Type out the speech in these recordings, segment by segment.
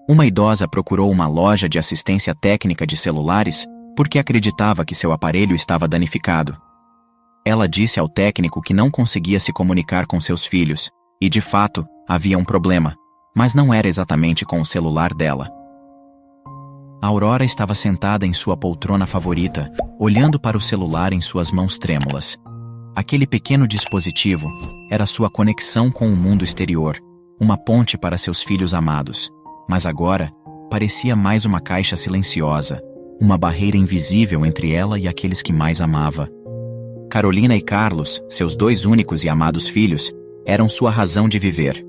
Uma idosa procurou uma loja de assistência técnica de celulares porque acreditava que seu aparelho estava danificado. Ela disse ao técnico que não conseguia se comunicar com seus filhos, e de fato, havia um problema, mas não era exatamente com o celular dela. Aurora estava sentada em sua poltrona favorita, olhando para o celular em suas mãos trêmulas. Aquele pequeno dispositivo era sua conexão com o mundo exterior, uma ponte para seus filhos amados. Mas agora, parecia mais uma caixa silenciosa, uma barreira invisível entre ela e aqueles que mais amava. Carolina e Carlos, seus dois únicos e amados filhos, eram sua razão de viver.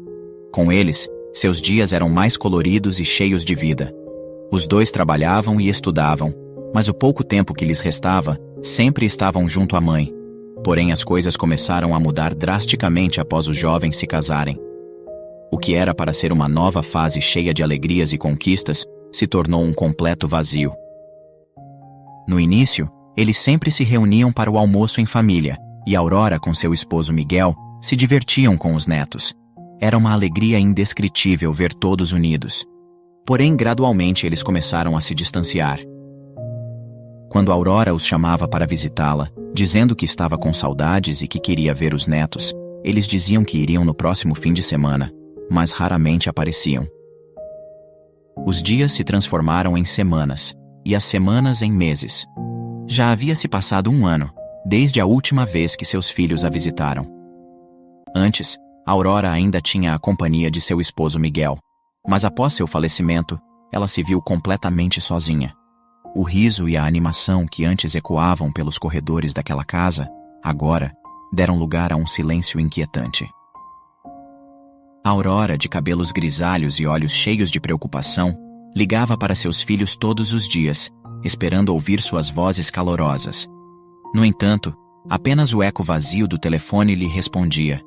Com eles, seus dias eram mais coloridos e cheios de vida. Os dois trabalhavam e estudavam, mas o pouco tempo que lhes restava, sempre estavam junto à mãe. Porém, as coisas começaram a mudar drasticamente após os jovens se casarem. O que era para ser uma nova fase cheia de alegrias e conquistas, se tornou um completo vazio. No início, eles sempre se reuniam para o almoço em família, e Aurora com seu esposo Miguel se divertiam com os netos. Era uma alegria indescritível ver todos unidos. Porém, gradualmente eles começaram a se distanciar. Quando Aurora os chamava para visitá-la, dizendo que estava com saudades e que queria ver os netos, eles diziam que iriam no próximo fim de semana, mas raramente apareciam. Os dias se transformaram em semanas, e as semanas em meses. Já havia se passado 1 ano, desde a última vez que seus filhos a visitaram. Antes, Aurora ainda tinha a companhia de seu esposo Miguel, mas após seu falecimento, ela se viu completamente sozinha. O riso e a animação que antes ecoavam pelos corredores daquela casa, agora, deram lugar a um silêncio inquietante. Aurora, de cabelos grisalhos e olhos cheios de preocupação, ligava para seus filhos todos os dias, esperando ouvir suas vozes calorosas. No entanto, apenas o eco vazio do telefone lhe respondia.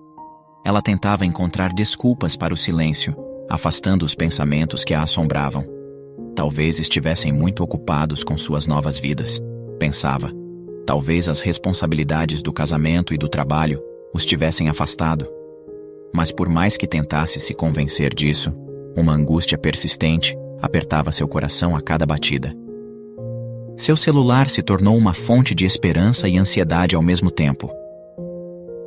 Ela tentava encontrar desculpas para o silêncio, afastando os pensamentos que a assombravam. Talvez estivessem muito ocupados com suas novas vidas, pensava. Talvez as responsabilidades do casamento e do trabalho os tivessem afastado. Mas por mais que tentasse se convencer disso, uma angústia persistente apertava seu coração a cada batida. Seu celular se tornou uma fonte de esperança e ansiedade ao mesmo tempo.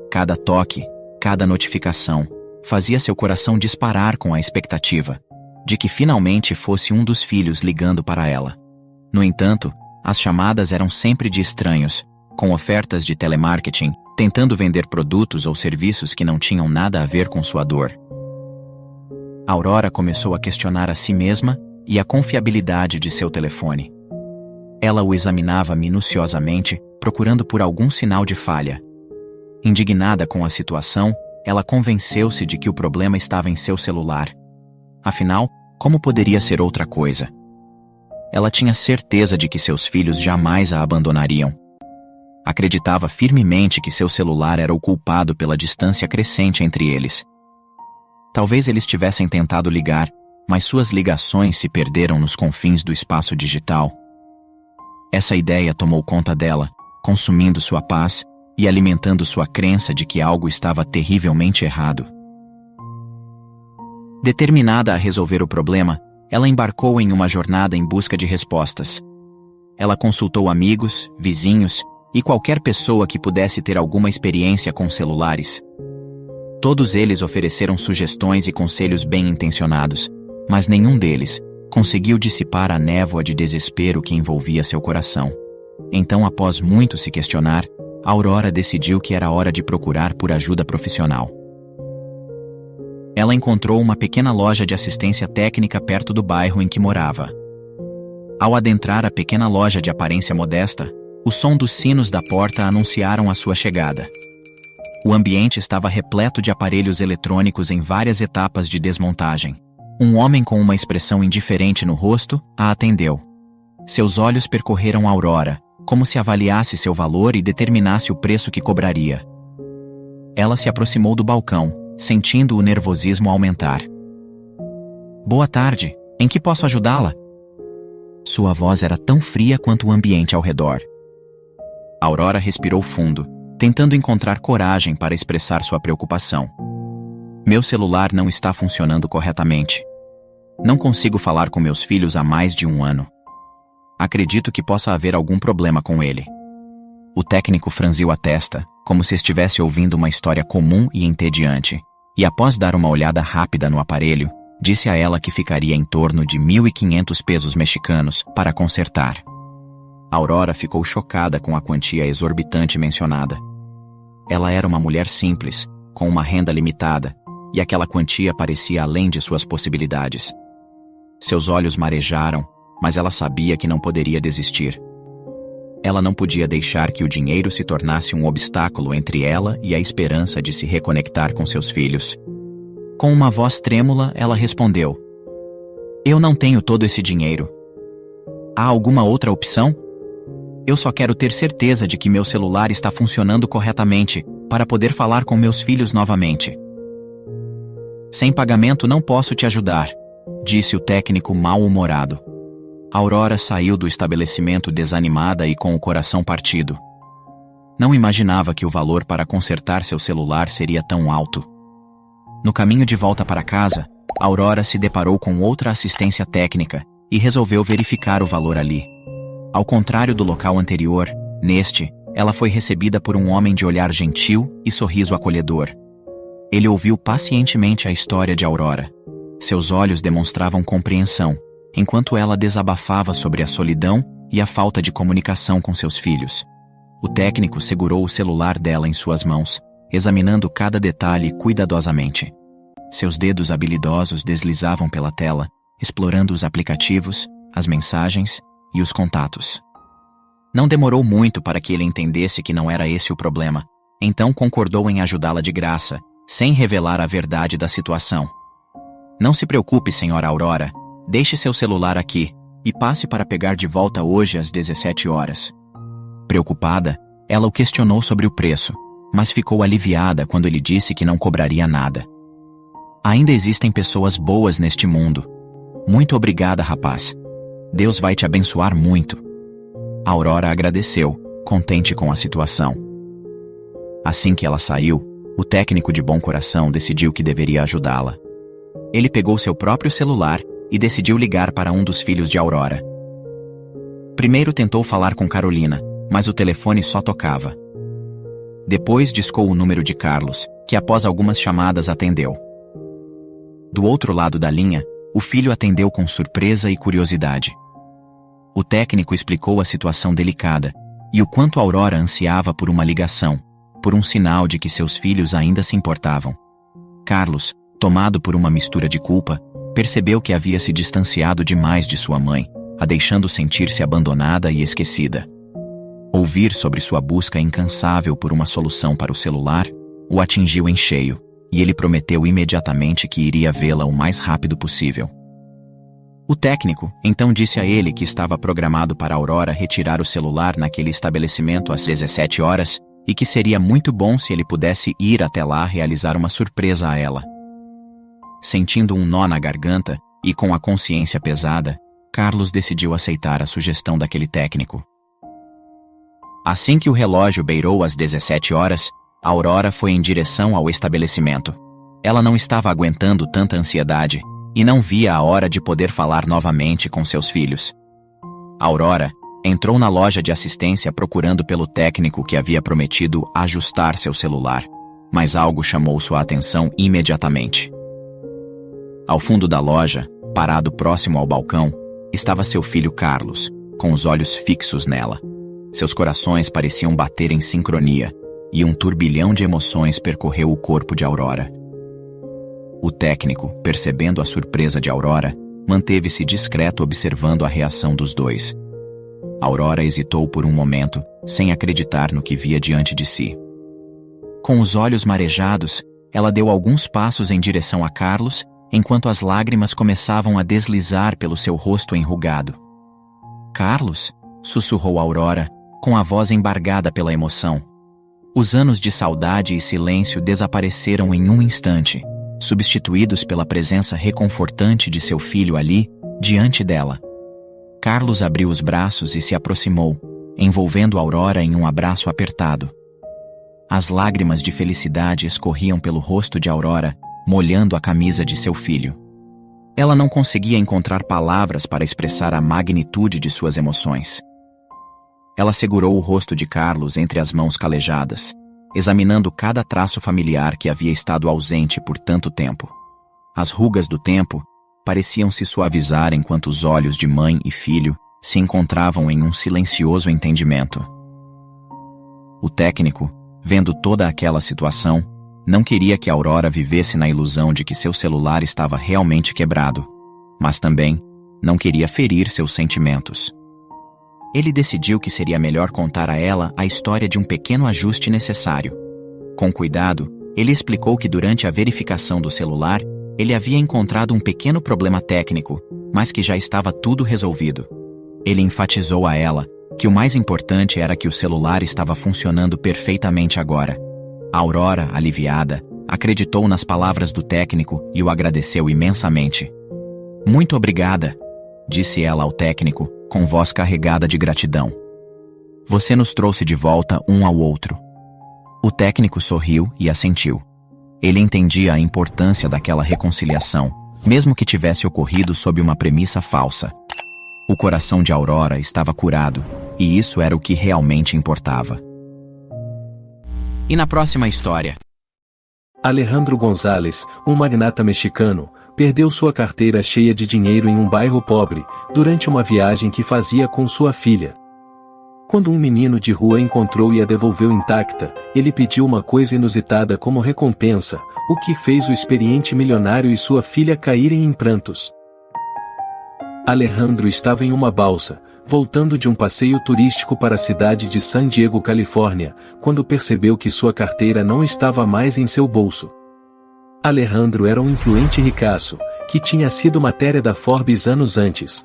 Cada toque, cada notificação, fazia seu coração disparar com a expectativa de que finalmente fosse um dos filhos ligando para ela. No entanto, as chamadas eram sempre de estranhos, com ofertas de telemarketing, tentando vender produtos ou serviços que não tinham nada a ver com sua dor. Aurora começou a questionar a si mesma e a confiabilidade de seu telefone. Ela o examinava minuciosamente, procurando por algum sinal de falha. Indignada com a situação, ela convenceu-se de que o problema estava em seu celular. Afinal, como poderia ser outra coisa? Ela tinha certeza de que seus filhos jamais a abandonariam. Acreditava firmemente que seu celular era o culpado pela distância crescente entre eles. Talvez eles tivessem tentado ligar, mas suas ligações se perderam nos confins do espaço digital. Essa ideia tomou conta dela, consumindo sua paz e alimentando sua crença de que algo estava terrivelmente errado. Determinada a resolver o problema, ela embarcou em uma jornada em busca de respostas. Ela consultou amigos, vizinhos e qualquer pessoa que pudesse ter alguma experiência com celulares. Todos eles ofereceram sugestões e conselhos bem-intencionados, mas nenhum deles conseguiu dissipar a névoa de desespero que envolvia seu coração. Então, após muito se questionar, Aurora decidiu que era hora de procurar por ajuda profissional. Ela encontrou uma pequena loja de assistência técnica perto do bairro em que morava. Ao adentrar a pequena loja de aparência modesta, o som dos sinos da porta anunciaram a sua chegada. O ambiente estava repleto de aparelhos eletrônicos em várias etapas de desmontagem. Um homem com uma expressão indiferente no rosto a atendeu. Seus olhos percorreram Aurora, como se avaliasse seu valor e determinasse o preço que cobraria. Ela se aproximou do balcão, sentindo o nervosismo aumentar. "Boa tarde, em que posso ajudá-la?" Sua voz era tão fria quanto o ambiente ao redor. Aurora respirou fundo, tentando encontrar coragem para expressar sua preocupação. "Meu celular não está funcionando corretamente." Não consigo falar com meus filhos há mais de 1 ano. Acredito que possa haver algum problema com ele. O técnico franziu a testa, como se estivesse ouvindo uma história comum e entediante, e após dar uma olhada rápida no aparelho, disse a ela que ficaria em torno de 1.500 pesos mexicanos para consertar. Aurora ficou chocada com a quantia exorbitante mencionada. Ela era uma mulher simples, com uma renda limitada, e aquela quantia parecia além de suas possibilidades. Seus olhos marejaram, mas ela sabia que não poderia desistir. Ela não podia deixar que o dinheiro se tornasse um obstáculo entre ela e a esperança de se reconectar com seus filhos. Com uma voz trêmula, ela respondeu: "Eu não tenho todo esse dinheiro. Há alguma outra opção? Eu só quero ter certeza de que meu celular está funcionando corretamente para poder falar com meus filhos novamente." "Sem pagamento não posso te ajudar", disse o técnico mal-humorado. Aurora saiu do estabelecimento desanimada e com o coração partido. Não imaginava que o valor para consertar seu celular seria tão alto. No caminho de volta para casa, Aurora se deparou com outra assistência técnica e resolveu verificar o valor ali. Ao contrário do local anterior, neste, ela foi recebida por um homem de olhar gentil e sorriso acolhedor. Ele ouviu pacientemente a história de Aurora. Seus olhos demonstravam compreensão, enquanto ela desabafava sobre a solidão e a falta de comunicação com seus filhos. O técnico segurou o celular dela em suas mãos, examinando cada detalhe cuidadosamente. Seus dedos habilidosos deslizavam pela tela, explorando os aplicativos, as mensagens e os contatos. Não demorou muito para que ele entendesse que não era esse o problema, então concordou em ajudá-la de graça, sem revelar a verdade da situação. "Não se preocupe, senhora Aurora. Deixe seu celular aqui e passe para pegar de volta hoje às 17 horas. Preocupada, ela o questionou sobre o preço, mas ficou aliviada quando ele disse que não cobraria nada. "Ainda existem pessoas boas neste mundo. Muito obrigada, rapaz. Deus vai te abençoar muito." Aurora agradeceu, contente com a situação. Assim que ela saiu, o técnico de bom coração decidiu que deveria ajudá-la. Ele pegou seu próprio celular e decidiu ligar para um dos filhos de Aurora. Primeiro tentou falar com Carolina, mas o telefone só tocava. Depois discou o número de Carlos, que após algumas chamadas atendeu. Do outro lado da linha, o filho atendeu com surpresa e curiosidade. O técnico explicou a situação delicada e o quanto Aurora ansiava por uma ligação, por um sinal de que seus filhos ainda se importavam. Carlos, tomado por uma mistura de culpa, percebeu que havia se distanciado demais de sua mãe, a deixando sentir-se abandonada e esquecida. Ouvir sobre sua busca incansável por uma solução para o celular o atingiu em cheio, e ele prometeu imediatamente que iria vê-la o mais rápido possível. O técnico então disse a ele que estava programado para Aurora retirar o celular naquele estabelecimento às 17 horas e que seria muito bom se ele pudesse ir até lá realizar uma surpresa a ela. Sentindo um nó na garganta e com a consciência pesada, Carlos decidiu aceitar a sugestão daquele técnico. Assim que o relógio beirou as 17 horas, Aurora foi em direção ao estabelecimento. Ela não estava aguentando tanta ansiedade e não via a hora de poder falar novamente com seus filhos. Aurora entrou na loja de assistência procurando pelo técnico que havia prometido ajustar seu celular, mas algo chamou sua atenção imediatamente. Ao fundo da loja, parado próximo ao balcão, estava seu filho Carlos, com os olhos fixos nela. Seus corações pareciam bater em sincronia, e um turbilhão de emoções percorreu o corpo de Aurora. O técnico, percebendo a surpresa de Aurora, manteve-se discreto observando a reação dos dois. Aurora hesitou por um momento, sem acreditar no que via diante de si. Com os olhos marejados, ela deu alguns passos em direção a Carlos, enquanto as lágrimas começavam a deslizar pelo seu rosto enrugado. "Carlos?", sussurrou Aurora, com a voz embargada pela emoção. Os anos de saudade e silêncio desapareceram em um instante, substituídos pela presença reconfortante de seu filho ali, diante dela. Carlos abriu os braços e se aproximou, envolvendo Aurora em um abraço apertado. As lágrimas de felicidade escorriam pelo rosto de Aurora, molhando a camisa de seu filho. Ela não conseguia encontrar palavras para expressar a magnitude de suas emoções. Ela segurou o rosto de Carlos entre as mãos calejadas, examinando cada traço familiar que havia estado ausente por tanto tempo. As rugas do tempo pareciam se suavizar enquanto os olhos de mãe e filho se encontravam em um silencioso entendimento. O técnico, vendo toda aquela situação, não queria que Aurora vivesse na ilusão de que seu celular estava realmente quebrado, mas também não queria ferir seus sentimentos. Ele decidiu que seria melhor contar a ela a história de um pequeno ajuste necessário. Com cuidado, ele explicou que durante a verificação do celular, ele havia encontrado um pequeno problema técnico, mas que já estava tudo resolvido. Ele enfatizou a ela que o mais importante era que o celular estava funcionando perfeitamente agora. A Aurora, aliviada, acreditou nas palavras do técnico e o agradeceu imensamente. "Muito obrigada", disse ela ao técnico, com voz carregada de gratidão. "Você nos trouxe de volta um ao outro." O técnico sorriu e assentiu. Ele entendia a importância daquela reconciliação, mesmo que tivesse ocorrido sob uma premissa falsa. O coração de Aurora estava curado, e isso era o que realmente importava. E na próxima história? Alejandro González, um magnata mexicano, perdeu sua carteira cheia de dinheiro em um bairro pobre, durante uma viagem que fazia com sua filha. Quando um menino de rua encontrou e a devolveu intacta, ele pediu uma coisa inusitada como recompensa, o que fez o experiente milionário e sua filha caírem em prantos. Alejandro estava em uma balsa, voltando de um passeio turístico para a cidade de San Diego, Califórnia, quando percebeu que sua carteira não estava mais em seu bolso. Alejandro era um influente ricaço, que tinha sido matéria da Forbes anos antes.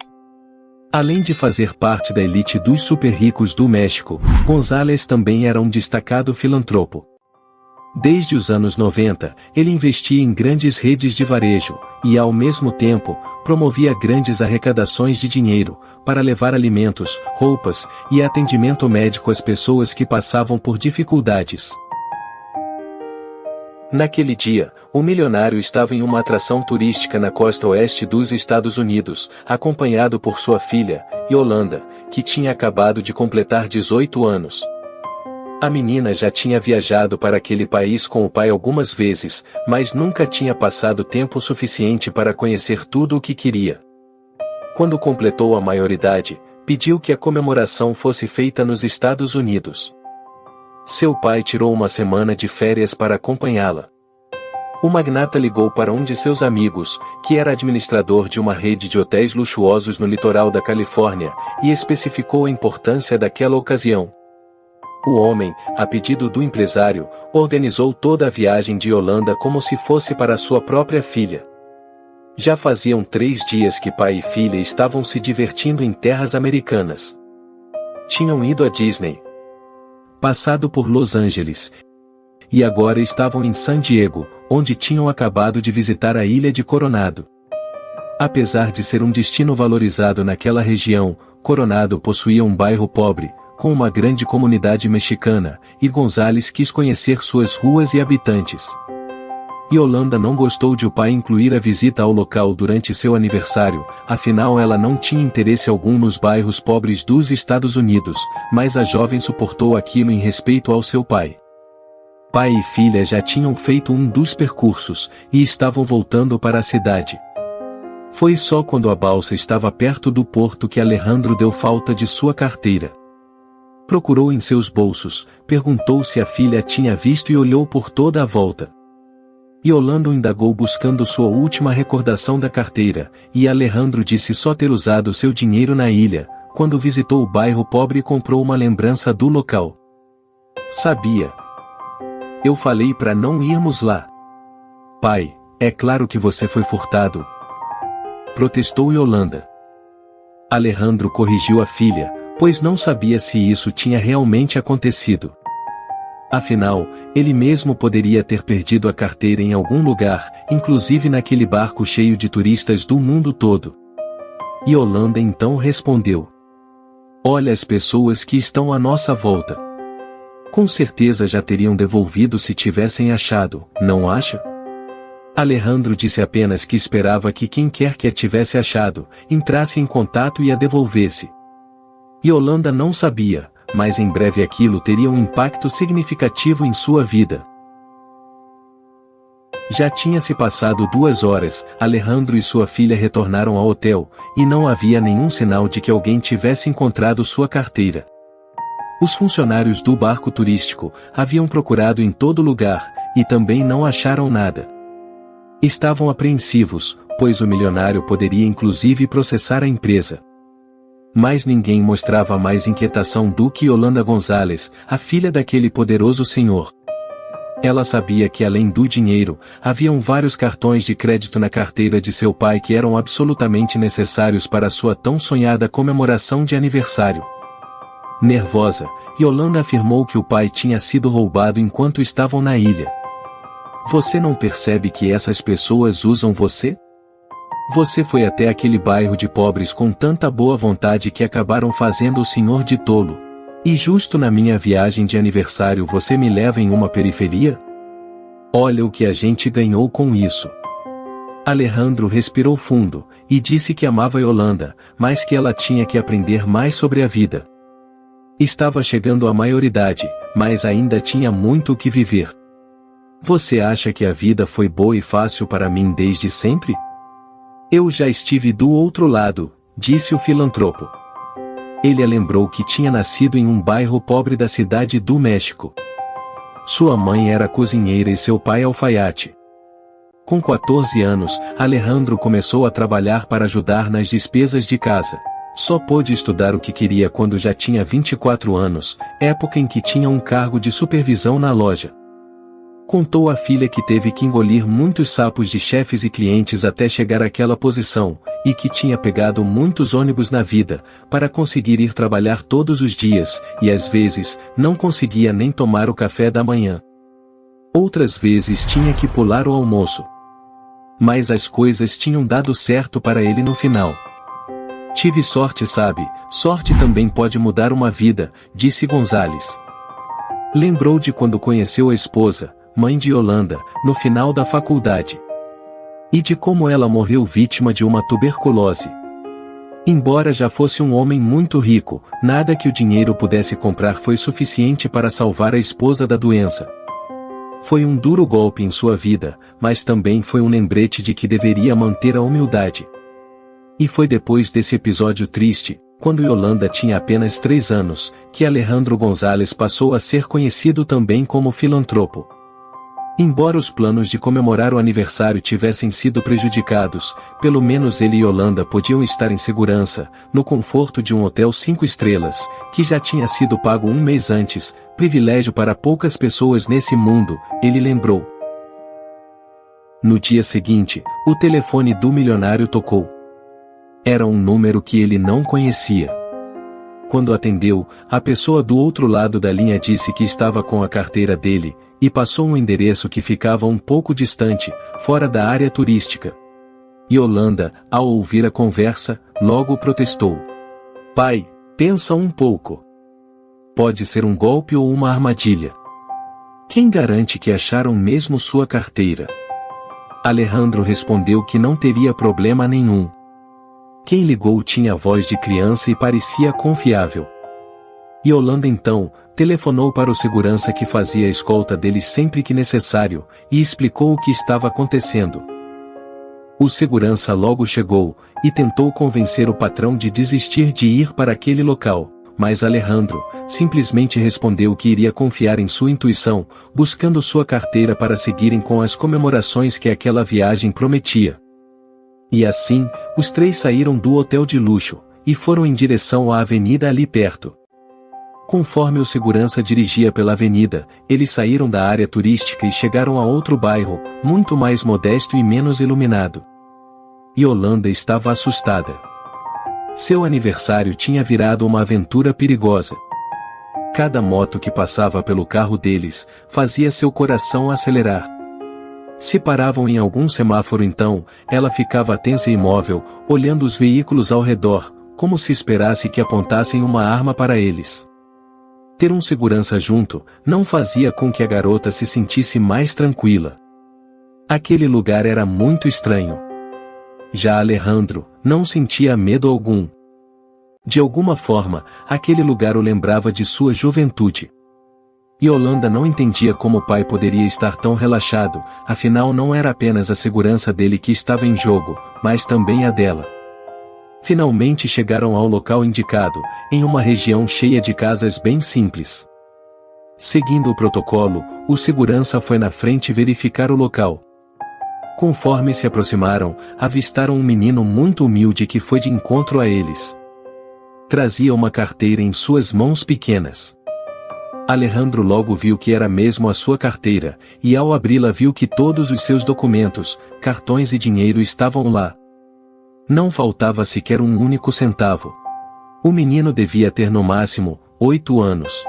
Além de fazer parte da elite dos super-ricos do México, González também era um destacado filantropo. Desde os anos 90, ele investia em grandes redes de varejo, e ao mesmo tempo, promovia grandes arrecadações de dinheiro, para levar alimentos, roupas, e atendimento médico às pessoas que passavam por dificuldades. Naquele dia, o milionário estava em uma atração turística na costa oeste dos Estados Unidos, acompanhado por sua filha, Yolanda, que tinha acabado de completar 18 anos. A menina já tinha viajado para aquele país com o pai algumas vezes, mas nunca tinha passado tempo suficiente para conhecer tudo o que queria. Quando completou a maioridade, pediu que a comemoração fosse feita nos Estados Unidos. Seu pai tirou uma semana de férias para acompanhá-la. O magnata ligou para um de seus amigos, que era administrador de uma rede de hotéis luxuosos no litoral da Califórnia, e especificou a importância daquela ocasião. O homem, a pedido do empresário, organizou toda a viagem de Yolanda como se fosse para sua própria filha. Já faziam 3 dias que pai e filha estavam se divertindo em terras americanas. Tinham ido à Disney, passado por Los Angeles, e agora estavam em San Diego, onde tinham acabado de visitar a ilha de Coronado. Apesar de ser um destino valorizado naquela região, Coronado possuía um bairro pobre, com uma grande comunidade mexicana, e González quis conhecer suas ruas e habitantes. Yolanda não gostou de o pai incluir a visita ao local durante seu aniversário, afinal ela não tinha interesse algum nos bairros pobres dos Estados Unidos, mas a jovem suportou aquilo em respeito ao seu pai. Pai e filha já tinham feito um dos percursos, e estavam voltando para a cidade. Foi só quando a balsa estava perto do porto que Alejandro deu falta de sua carteira. Procurou em seus bolsos, perguntou se a filha tinha visto e olhou por toda a volta. Yolanda indagou buscando sua última recordação da carteira, e Alejandro disse só ter usado seu dinheiro na ilha, quando visitou o bairro pobre e comprou uma lembrança do local. Sabia. Eu falei para não irmos lá. Pai, é claro que você foi furtado, protestou Yolanda. Alejandro corrigiu a filha, pois não sabia se isso tinha realmente acontecido. Afinal, ele mesmo poderia ter perdido a carteira em algum lugar, inclusive naquele barco cheio de turistas do mundo todo. Yolanda então respondeu: olha as pessoas que estão à nossa volta. Com certeza já teriam devolvido se tivessem achado, não acha? Alejandro disse apenas que esperava que quem quer que a tivesse achado, entrasse em contato e a devolvesse. Yolanda não sabia, mas em breve aquilo teria um impacto significativo em sua vida. Já tinha se passado 2 horas, Alejandro e sua filha retornaram ao hotel, e não havia nenhum sinal de que alguém tivesse encontrado sua carteira. Os funcionários do barco turístico haviam procurado em todo lugar, e também não acharam nada. Estavam apreensivos, pois o milionário poderia inclusive processar a empresa. Mas ninguém mostrava mais inquietação do que Yolanda Gonzalez, a filha daquele poderoso senhor. Ela sabia que além do dinheiro, haviam vários cartões de crédito na carteira de seu pai que eram absolutamente necessários para sua tão sonhada comemoração de aniversário. Nervosa, Yolanda afirmou que o pai tinha sido roubado enquanto estavam na ilha. Você não percebe que essas pessoas usam você? Você foi até aquele bairro de pobres com tanta boa vontade que acabaram fazendo o senhor de tolo. E justo na minha viagem de aniversário você me leva em uma periferia? Olha o que a gente ganhou com isso. Alejandro respirou fundo, e disse que amava Yolanda, mas que ela tinha que aprender mais sobre a vida. Estava chegando à maioridade, mas ainda tinha muito o que viver. Você acha que a vida foi boa e fácil para mim desde sempre? Eu já estive do outro lado, disse o filantropo. Ele a lembrou que tinha nascido em um bairro pobre da cidade do México. Sua mãe era cozinheira e seu pai alfaiate. Com 14 anos, Alejandro começou a trabalhar para ajudar nas despesas de casa. Só pôde estudar o que queria quando já tinha 24 anos, época em que tinha um cargo de supervisão na loja. Contou à filha que teve que engolir muitos sapos de chefes e clientes até chegar àquela posição, e que tinha pegado muitos ônibus na vida, para conseguir ir trabalhar todos os dias, e às vezes, não conseguia nem tomar o café da manhã. Outras vezes tinha que pular o almoço. Mas as coisas tinham dado certo para ele no final. Tive sorte, sabe? Sorte também pode mudar uma vida, disse Gonzalez. Lembrou de quando conheceu a esposa, mãe de Yolanda, no final da faculdade. E de como ela morreu vítima de uma tuberculose. Embora já fosse um homem muito rico, nada que o dinheiro pudesse comprar foi suficiente para salvar a esposa da doença. Foi um duro golpe em sua vida, mas também foi um lembrete de que deveria manter a humildade. E foi depois desse episódio triste, quando Yolanda tinha apenas 3 anos, que Alejandro Gonzalez passou a ser conhecido também como filantropo. Embora os planos de comemorar o aniversário tivessem sido prejudicados, pelo menos ele e Yolanda podiam estar em segurança, no conforto de um hotel 5 estrelas, que já tinha sido pago 1 mês antes, privilégio para poucas pessoas nesse mundo, ele lembrou. No dia seguinte, o telefone do milionário tocou. Era um número que ele não conhecia. Quando atendeu, a pessoa do outro lado da linha disse que estava com a carteira dele, e passou um endereço que ficava um pouco distante, fora da área turística. Yolanda, ao ouvir a conversa, logo protestou. Pai, pensa um pouco. Pode ser um golpe ou uma armadilha. Quem garante que acharam mesmo sua carteira? Alejandro respondeu que não teria problema nenhum. Quem ligou tinha voz de criança e parecia confiável. Yolanda então, telefonou para o segurança que fazia a escolta deles sempre que necessário, e explicou o que estava acontecendo. O segurança logo chegou, e tentou convencer o patrão de desistir de ir para aquele local, mas Alejandro, simplesmente respondeu que iria confiar em sua intuição, buscando sua carteira para seguirem com as comemorações que aquela viagem prometia. E assim, os 3 saíram do hotel de luxo, e foram em direção à avenida ali perto. Conforme o segurança dirigia pela avenida, eles saíram da área turística e chegaram a outro bairro, muito mais modesto e menos iluminado. Yolanda estava assustada. Seu aniversário tinha virado uma aventura perigosa. Cada moto que passava pelo carro deles, fazia seu coração acelerar. Se paravam em algum semáforo então, ela ficava tensa e imóvel, olhando os veículos ao redor, como se esperasse que apontassem uma arma para eles. Ter um segurança junto, não fazia com que a garota se sentisse mais tranquila. Aquele lugar era muito estranho. Já Alejandro não sentia medo algum. De alguma forma, aquele lugar o lembrava de sua juventude. Yolanda não entendia como o pai poderia estar tão relaxado, afinal não era apenas a segurança dele que estava em jogo, mas também a dela. Finalmente chegaram ao local indicado, em uma região cheia de casas bem simples. Seguindo o protocolo, o segurança foi na frente verificar o local. Conforme se aproximaram, avistaram um menino muito humilde que foi de encontro a eles. Trazia uma carteira em suas mãos pequenas. Alejandro logo viu que era mesmo a sua carteira, e ao abri-la viu que todos os seus documentos, cartões e dinheiro estavam lá. Não faltava sequer um único centavo. O menino devia ter no máximo 8 anos.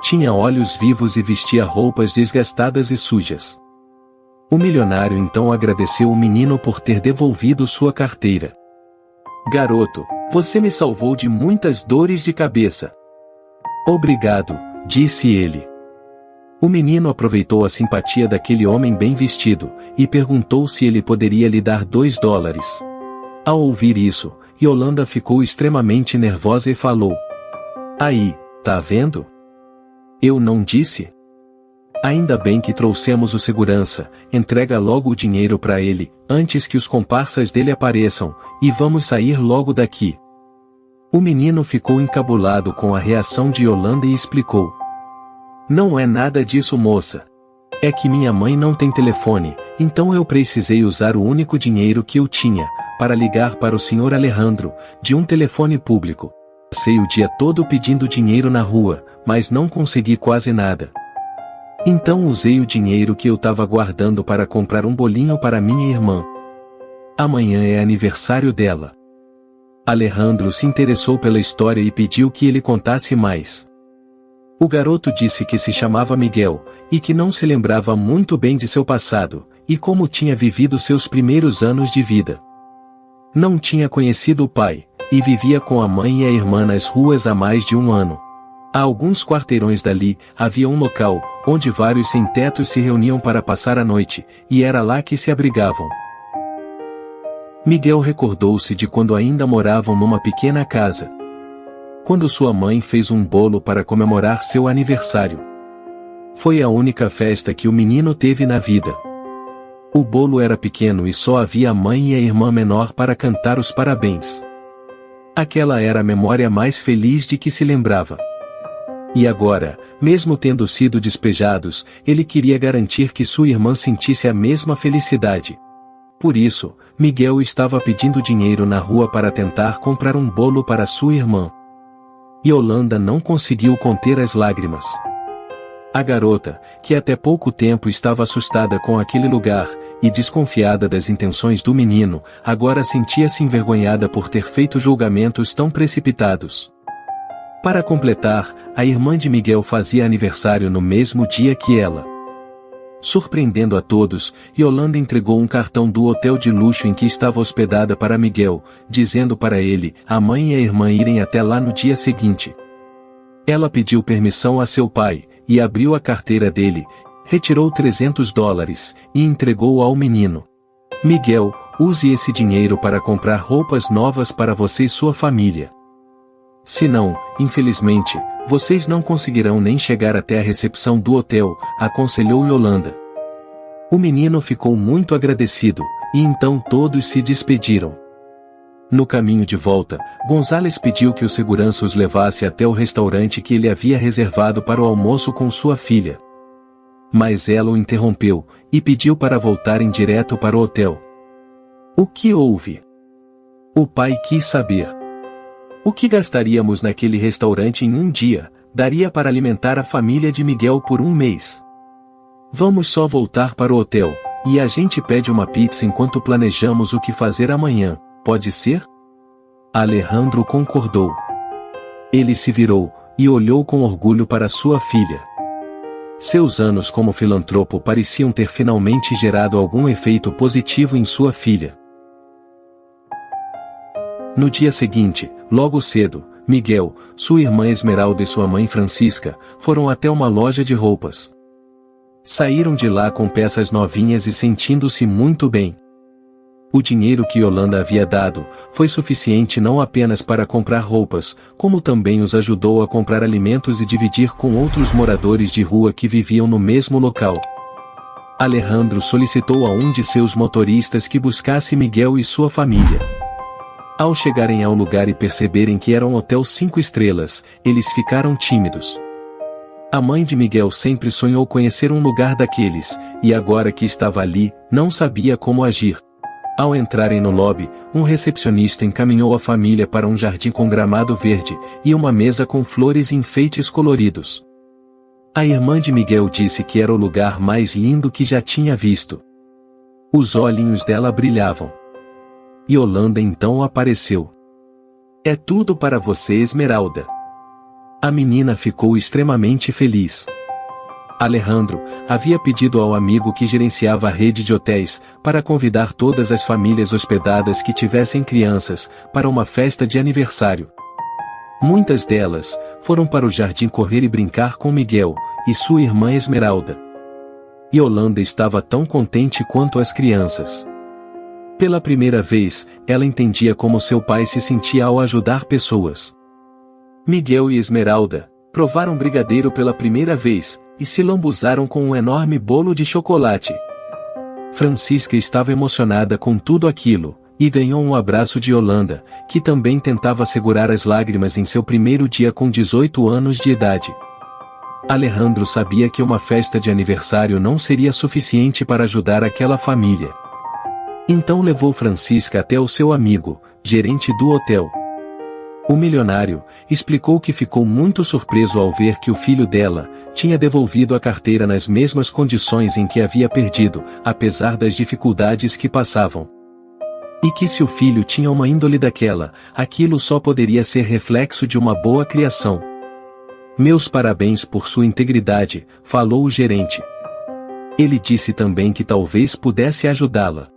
Tinha olhos vivos e vestia roupas desgastadas e sujas. O milionário então agradeceu o menino por ter devolvido sua carteira. "Garoto, você me salvou de muitas dores de cabeça." "Obrigado", disse ele. O menino aproveitou a simpatia daquele homem bem vestido, e perguntou se ele poderia lhe dar $2. Ao ouvir isso, Yolanda ficou extremamente nervosa e falou: "Aí, tá vendo? Eu não disse? Ainda bem que trouxemos o segurança, entrega logo o dinheiro para ele, antes que os comparsas dele apareçam, e vamos sair logo daqui." O menino ficou encabulado com a reação de Yolanda e explicou: "Não é nada disso, moça. É que minha mãe não tem telefone, então eu precisei usar o único dinheiro que eu tinha, para ligar para o Sr. Alejandro, de um telefone público. Passei o dia todo pedindo dinheiro na rua, mas não consegui quase nada. Então usei o dinheiro que eu estava guardando para comprar um bolinho para minha irmã. Amanhã é aniversário dela." Alejandro se interessou pela história e pediu que ele contasse mais. O garoto disse que se chamava Miguel, e que não se lembrava muito bem de seu passado, e como tinha vivido seus primeiros anos de vida. Não tinha conhecido o pai, e vivia com a mãe e a irmã nas ruas há mais de 1 ano. A alguns quarteirões dali, havia um local, onde vários sem-tetos se reuniam para passar a noite, e era lá que se abrigavam. Miguel recordou-se de quando ainda moravam numa pequena casa. Quando sua mãe fez um bolo para comemorar seu aniversário. Foi a única festa que o menino teve na vida. O bolo era pequeno e só havia a mãe e a irmã menor para cantar os parabéns. Aquela era a memória mais feliz de que se lembrava. E agora, mesmo tendo sido despejados, ele queria garantir que sua irmã sentisse a mesma felicidade. Por isso, Miguel estava pedindo dinheiro na rua para tentar comprar um bolo para sua irmã. Yolanda não conseguiu conter as lágrimas. A garota, que até pouco tempo estava assustada com aquele lugar, e desconfiada das intenções do menino, agora sentia-se envergonhada por ter feito julgamentos tão precipitados. Para completar, a irmã de Miguel fazia aniversário no mesmo dia que ela. Surpreendendo a todos, Yolanda entregou um cartão do hotel de luxo em que estava hospedada para Miguel, dizendo para ele, a mãe e a irmã irem até lá no dia seguinte. Ela pediu permissão a seu pai, e abriu a carteira dele, retirou $300, e entregou ao menino. "Miguel, use esse dinheiro para comprar roupas novas para você e sua família. Senão, infelizmente, vocês não conseguirão nem chegar até a recepção do hotel", aconselhou Yolanda. O menino ficou muito agradecido, e então todos se despediram. No caminho de volta, Gonzales pediu que o segurança os levasse até o restaurante que ele havia reservado para o almoço com sua filha. Mas ela o interrompeu, e pediu para voltarem direto para o hotel. O que houve? O pai quis saber. O que gastaríamos naquele restaurante em um dia, daria para alimentar a família de Miguel por 1 mês. Vamos só voltar para o hotel, e a gente pede uma pizza enquanto planejamos o que fazer amanhã, pode ser? Alejandro concordou. Ele se virou, e olhou com orgulho para sua filha. Seus anos como filantropo pareciam ter finalmente gerado algum efeito positivo em sua filha. No dia seguinte, logo cedo, Miguel, sua irmã Esmeralda e sua mãe Francisca, foram até uma loja de roupas. Saíram de lá com peças novinhas e sentindo-se muito bem. O dinheiro que Yolanda havia dado foi suficiente não apenas para comprar roupas, como também os ajudou a comprar alimentos e dividir com outros moradores de rua que viviam no mesmo local. Alejandro solicitou a um de seus motoristas que buscasse Miguel e sua família. Ao chegarem ao lugar e perceberem que era um hotel 5 estrelas, eles ficaram tímidos. A mãe de Miguel sempre sonhou conhecer um lugar daqueles, e agora que estava ali, não sabia como agir. Ao entrarem no lobby, um recepcionista encaminhou a família para um jardim com gramado verde, e uma mesa com flores e enfeites coloridos. A irmã de Miguel disse que era o lugar mais lindo que já tinha visto. Os olhinhos dela brilhavam. Yolanda então apareceu. "É tudo para você, Esmeralda." A menina ficou extremamente feliz. Alejandro havia pedido ao amigo que gerenciava a rede de hotéis para convidar todas as famílias hospedadas que tivessem crianças para uma festa de aniversário. Muitas delas foram para o jardim correr e brincar com Miguel e sua irmã Esmeralda. Yolanda estava tão contente quanto as crianças. Pela primeira vez, ela entendia como seu pai se sentia ao ajudar pessoas. Miguel e Esmeralda provaram brigadeiro pela primeira vez e se lambuzaram com um enorme bolo de chocolate. Francisca estava emocionada com tudo aquilo, e ganhou um abraço de Yolanda, que também tentava segurar as lágrimas em seu primeiro dia com 18 anos de idade. Alejandro sabia que uma festa de aniversário não seria suficiente para ajudar aquela família. Então levou Francisca até o seu amigo, gerente do hotel. O milionário explicou que ficou muito surpreso ao ver que o filho dela tinha devolvido a carteira nas mesmas condições em que havia perdido, apesar das dificuldades que passavam. E que se o filho tinha uma índole daquela, aquilo só poderia ser reflexo de uma boa criação. "Meus parabéns por sua integridade", falou o gerente. Ele disse também que talvez pudesse ajudá-la.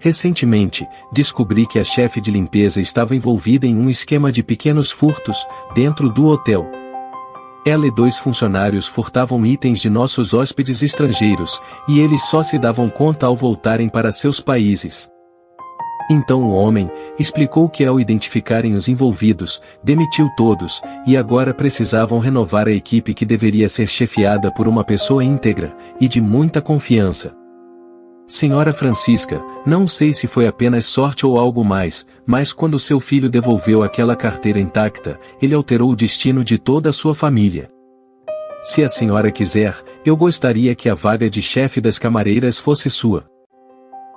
"Recentemente, descobri que a chefe de limpeza estava envolvida em um esquema de pequenos furtos dentro do hotel. Ela e 2 funcionários furtavam itens de nossos hóspedes estrangeiros, e eles só se davam conta ao voltarem para seus países." Então o homem explicou que ao identificarem os envolvidos, demitiu todos, e agora precisavam renovar a equipe que deveria ser chefiada por uma pessoa íntegra e de muita confiança. "Senhora Francisca, não sei se foi apenas sorte ou algo mais, mas quando seu filho devolveu aquela carteira intacta, ele alterou o destino de toda a sua família. Se a senhora quiser, eu gostaria que a vaga de chefe das camareiras fosse sua.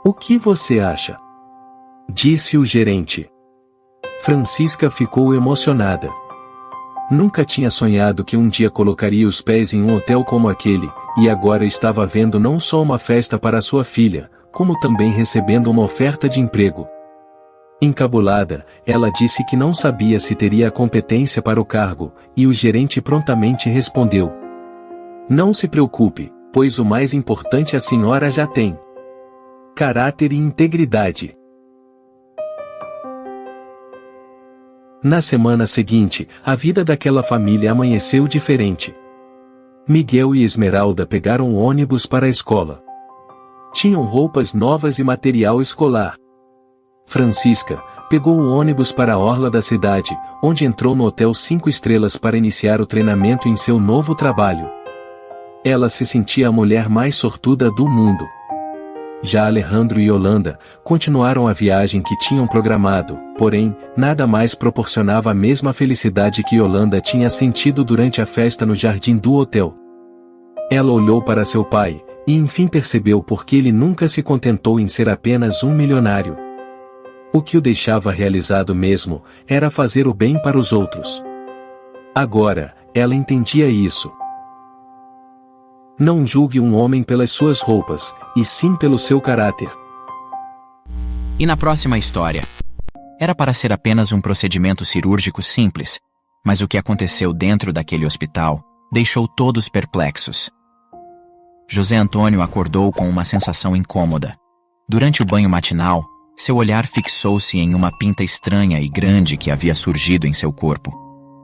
O que você acha?" disse o gerente. Francisca ficou emocionada. Nunca tinha sonhado que um dia colocaria os pés em um hotel como aquele, e agora estava vendo não só uma festa para sua filha, como também recebendo uma oferta de emprego. Encabulada, ela disse que não sabia se teria a competência para o cargo, e o gerente prontamente respondeu: "Não se preocupe, pois o mais importante a senhora já tem: caráter e integridade." Na semana seguinte, a vida daquela família amanheceu diferente. Miguel e Esmeralda pegaram o ônibus para a escola. Tinham roupas novas e material escolar. Francisca pegou o ônibus para a orla da cidade, onde entrou no hotel 5 estrelas para iniciar o treinamento em seu novo trabalho. Ela se sentia a mulher mais sortuda do mundo. Já Alejandro e Yolanda continuaram a viagem que tinham programado, porém, nada mais proporcionava a mesma felicidade que Yolanda tinha sentido durante a festa no jardim do hotel. Ela olhou para seu pai, e enfim percebeu por que ele nunca se contentou em ser apenas um milionário. O que o deixava realizado mesmo, era fazer o bem para os outros. Agora, ela entendia isso. Não julgue um homem pelas suas roupas, e sim pelo seu caráter. E na próxima história? Era para ser apenas um procedimento cirúrgico simples, mas o que aconteceu dentro daquele hospital deixou todos perplexos. José Antônio acordou com uma sensação incômoda. Durante o banho matinal, seu olhar fixou-se em uma pinta estranha e grande que havia surgido em seu corpo.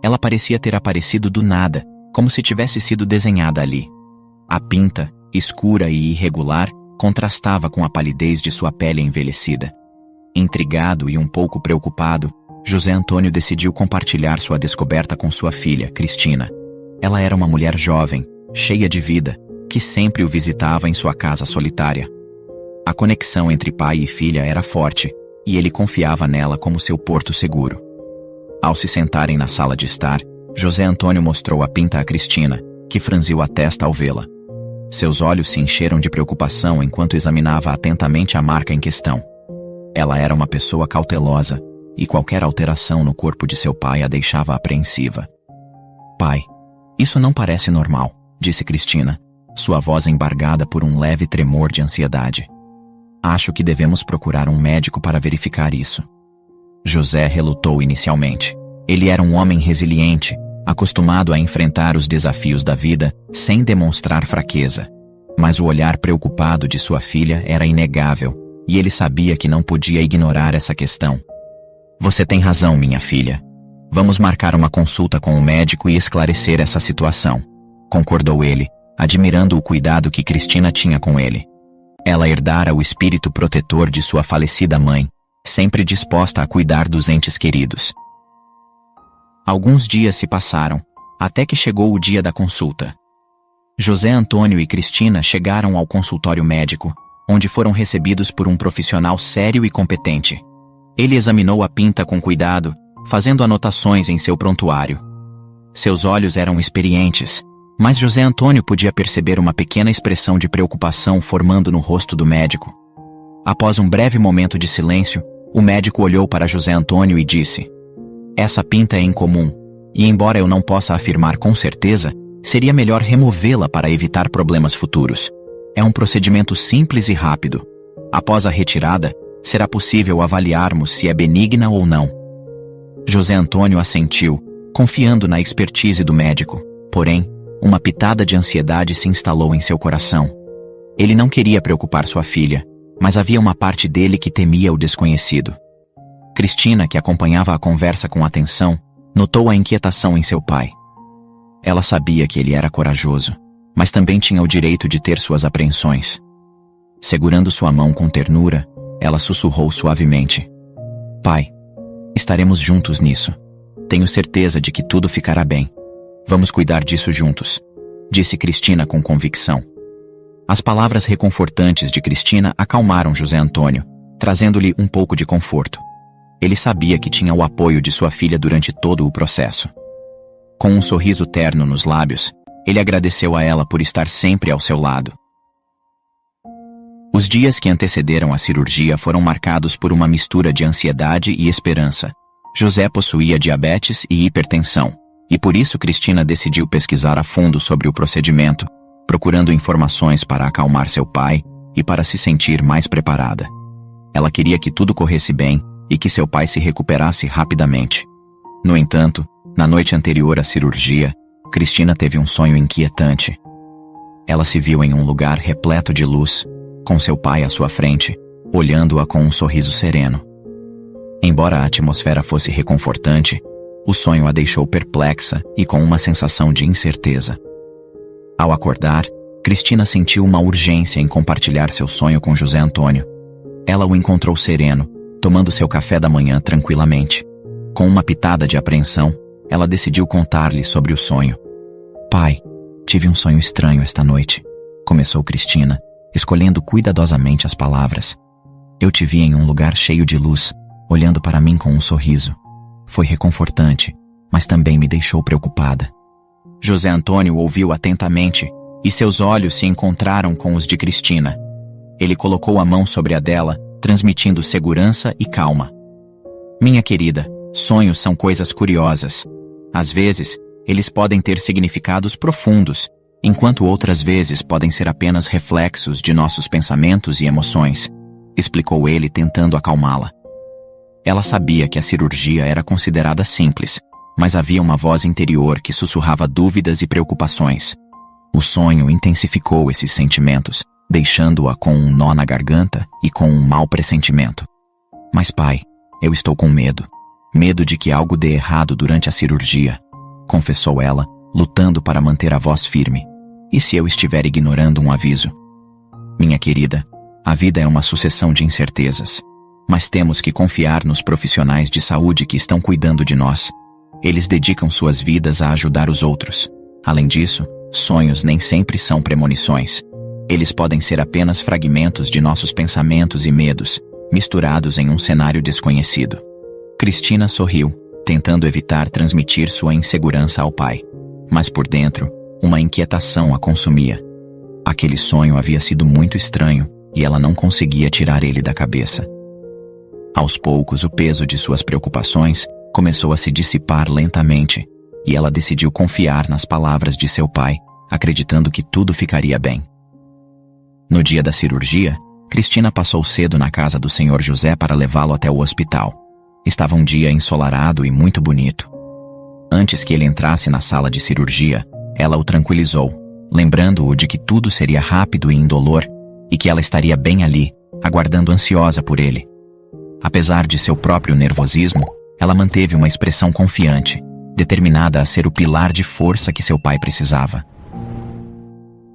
Ela parecia ter aparecido do nada, como se tivesse sido desenhada ali. A pinta, escura e irregular, contrastava com a palidez de sua pele envelhecida. Intrigado e um pouco preocupado, José Antônio decidiu compartilhar sua descoberta com sua filha, Cristina. Ela era uma mulher jovem, cheia de vida, que sempre o visitava em sua casa solitária. A conexão entre pai e filha era forte, e ele confiava nela como seu porto seguro. Ao se sentarem na sala de estar, José Antônio mostrou a pinta a Cristina, que franziu a testa ao vê-la. Seus olhos se encheram de preocupação enquanto examinava atentamente a marca em questão. Ela era uma pessoa cautelosa, e qualquer alteração no corpo de seu pai a deixava apreensiva. "Pai, isso não parece normal", disse Cristina, sua voz embargada por um leve tremor de ansiedade. "Acho que devemos procurar um médico para verificar isso." José relutou inicialmente. Ele era um homem resiliente, acostumado a enfrentar os desafios da vida sem demonstrar fraqueza. Mas o olhar preocupado de sua filha era inegável, e ele sabia que não podia ignorar essa questão. "Você tem razão, minha filha. Vamos marcar uma consulta com o médico e esclarecer essa situação", concordou ele, admirando o cuidado que Cristina tinha com ele. Ela herdara o espírito protetor de sua falecida mãe, sempre disposta a cuidar dos entes queridos. Alguns dias se passaram, até que chegou o dia da consulta. José Antônio e Cristina chegaram ao consultório médico, onde foram recebidos por um profissional sério e competente. Ele examinou a pinta com cuidado, fazendo anotações em seu prontuário. Seus olhos eram experientes, mas José Antônio podia perceber uma pequena expressão de preocupação formando no rosto do médico. Após um breve momento de silêncio, o médico olhou para José Antônio e disse: "Essa pinta é incomum, e embora eu não possa afirmar com certeza, seria melhor removê-la para evitar problemas futuros. É um procedimento simples e rápido. Após a retirada, será possível avaliarmos se é benigna ou não." José Antônio assentiu, confiando na expertise do médico. Porém, uma pitada de ansiedade se instalou em seu coração. Ele não queria preocupar sua filha, mas havia uma parte dele que temia o desconhecido. Cristina, que acompanhava a conversa com atenção, notou a inquietação em seu pai. Ela sabia que ele era corajoso, mas também tinha o direito de ter suas apreensões. Segurando sua mão com ternura, ela sussurrou suavemente: "Pai, estaremos juntos nisso. Tenho certeza de que tudo ficará bem. Vamos cuidar disso juntos", disse Cristina com convicção. As palavras reconfortantes de Cristina acalmaram José Antônio, trazendo-lhe um pouco de conforto. Ele sabia que tinha o apoio de sua filha durante todo o processo. Com um sorriso terno nos lábios, ele agradeceu a ela por estar sempre ao seu lado. Os dias que antecederam a cirurgia foram marcados por uma mistura de ansiedade e esperança. José possuía diabetes e hipertensão, e por isso Cristina decidiu pesquisar a fundo sobre o procedimento, procurando informações para acalmar seu pai e para se sentir mais preparada. Ela queria que tudo corresse bem e que seu pai se recuperasse rapidamente. No entanto, na noite anterior à cirurgia, Cristina teve um sonho inquietante. Ela se viu em um lugar repleto de luz, com seu pai à sua frente, olhando-a com um sorriso sereno. Embora a atmosfera fosse reconfortante, o sonho a deixou perplexa e com uma sensação de incerteza. Ao acordar, Cristina sentiu uma urgência em compartilhar seu sonho com José Antônio. Ela o encontrou sereno, tomando seu café da manhã tranquilamente. Com uma pitada de apreensão, ela decidiu contar-lhe sobre o sonho. "Pai, tive um sonho estranho esta noite", começou Cristina, escolhendo cuidadosamente as palavras. "Eu te vi em um lugar cheio de luz, olhando para mim com um sorriso. Foi reconfortante, mas também me deixou preocupada." José Antônio ouviu atentamente, e seus olhos se encontraram com os de Cristina. Ele colocou a mão sobre a dela, transmitindo segurança e calma. "Minha querida, sonhos são coisas curiosas. Às vezes, eles podem ter significados profundos, enquanto outras vezes podem ser apenas reflexos de nossos pensamentos e emoções", explicou ele, tentando acalmá-la. Ela sabia que a cirurgia era considerada simples, mas havia uma voz interior que sussurrava dúvidas e preocupações. O sonho intensificou esses sentimentos, deixando-a com um nó na garganta e com um mau pressentimento. "Mas pai, eu estou com medo. Medo de que algo dê errado durante a cirurgia", confessou ela, lutando para manter a voz firme. E se eu estiver ignorando um aviso? Minha querida, a vida é uma sucessão de incertezas. Mas temos que confiar nos profissionais de saúde que estão cuidando de nós. Eles dedicam suas vidas a ajudar os outros. Além disso, sonhos nem sempre são premonições. Eles podem ser apenas fragmentos de nossos pensamentos e medos, misturados em um cenário desconhecido. Cristina sorriu, tentando evitar transmitir sua insegurança ao pai. Mas por dentro, uma inquietação a consumia. Aquele sonho havia sido muito estranho e ela não conseguia tirar ele da cabeça. Aos poucos, o peso de suas preocupações começou a se dissipar lentamente, e ela decidiu confiar nas palavras de seu pai, acreditando que tudo ficaria bem. No dia da cirurgia, Cristina passou cedo na casa do Sr. José para levá-lo até o hospital. Estava um dia ensolarado e muito bonito. Antes que ele entrasse na sala de cirurgia, ela o tranquilizou, lembrando-o de que tudo seria rápido e indolor e que ela estaria bem ali, aguardando ansiosa por ele. Apesar de seu próprio nervosismo, ela manteve uma expressão confiante, determinada a ser o pilar de força que seu pai precisava.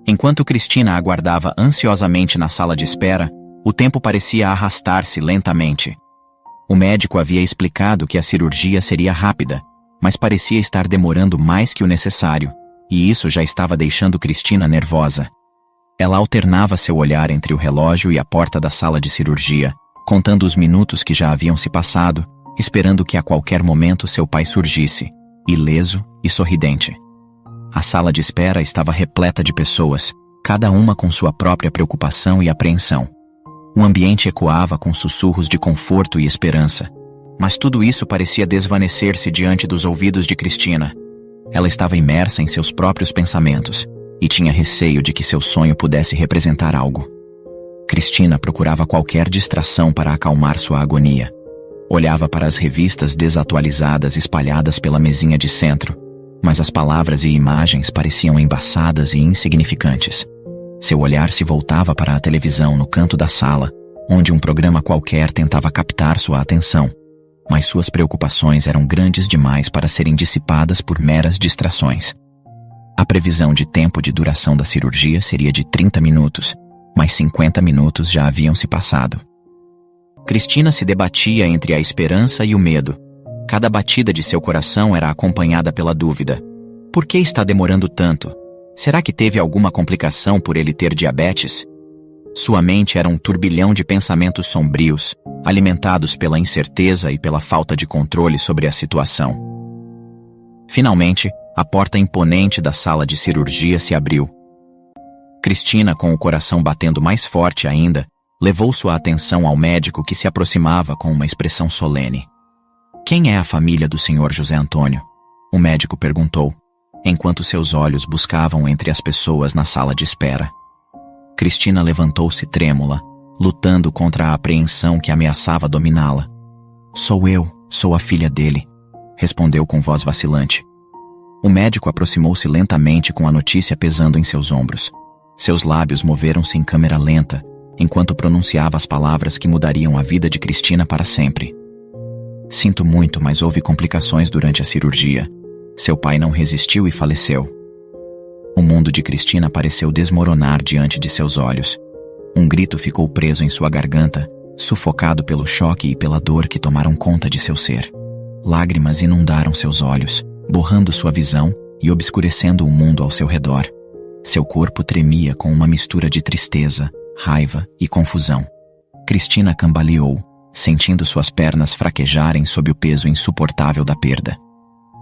Enquanto Cristina aguardava ansiosamente na sala de espera, o tempo parecia arrastar-se lentamente. O médico havia explicado que a cirurgia seria rápida, mas parecia estar demorando mais que o necessário, e isso já estava deixando Cristina nervosa. Ela alternava seu olhar entre o relógio e a porta da sala de cirurgia, contando os minutos que já haviam se passado, esperando que a qualquer momento seu pai surgisse, ileso e sorridente. A sala de espera estava repleta de pessoas, cada uma com sua própria preocupação e apreensão. O ambiente ecoava com sussurros de conforto e esperança, mas tudo isso parecia desvanecer-se diante dos ouvidos de Cristina. Ela estava imersa em seus próprios pensamentos e tinha receio de que seu sonho pudesse representar algo. Cristina procurava qualquer distração para acalmar sua agonia. Olhava para as revistas desatualizadas espalhadas pela mesinha de centro, mas as palavras e imagens pareciam embaçadas e insignificantes. Seu olhar se voltava para a televisão no canto da sala, onde um programa qualquer tentava captar sua atenção, mas suas preocupações eram grandes demais para serem dissipadas por meras distrações. A previsão de tempo de duração da cirurgia seria de 30 minutos, mas 50 minutos já haviam se passado. Cristina se debatia entre a esperança e o medo. Cada batida de seu coração era acompanhada pela dúvida. Por que está demorando tanto? Será que teve alguma complicação por ele ter diabetes? Sua mente era um turbilhão de pensamentos sombrios, alimentados pela incerteza e pela falta de controle sobre a situação. Finalmente, a porta imponente da sala de cirurgia se abriu. Cristina, com o coração batendo mais forte ainda, levou sua atenção ao médico que se aproximava com uma expressão solene. "Quem é a família do Sr. José Antônio?" o médico perguntou, enquanto seus olhos buscavam entre as pessoas na sala de espera. Cristina levantou-se trêmula, lutando contra a apreensão que ameaçava dominá-la. Sou a filha dele", respondeu com voz vacilante. O médico aproximou-se lentamente com a notícia pesando em seus ombros. Seus lábios moveram-se em câmera lenta, enquanto pronunciava as palavras que mudariam a vida de Cristina para sempre. "Sinto muito, mas houve complicações durante a cirurgia. Seu pai não resistiu e faleceu." O mundo de Cristina pareceu desmoronar diante de seus olhos. Um grito ficou preso em sua garganta, sufocado pelo choque e pela dor que tomaram conta de seu ser. Lágrimas inundaram seus olhos, borrando sua visão e obscurecendo o mundo ao seu redor. Seu corpo tremia com uma mistura de tristeza, raiva e confusão. Cristina cambaleou, sentindo suas pernas fraquejarem sob o peso insuportável da perda.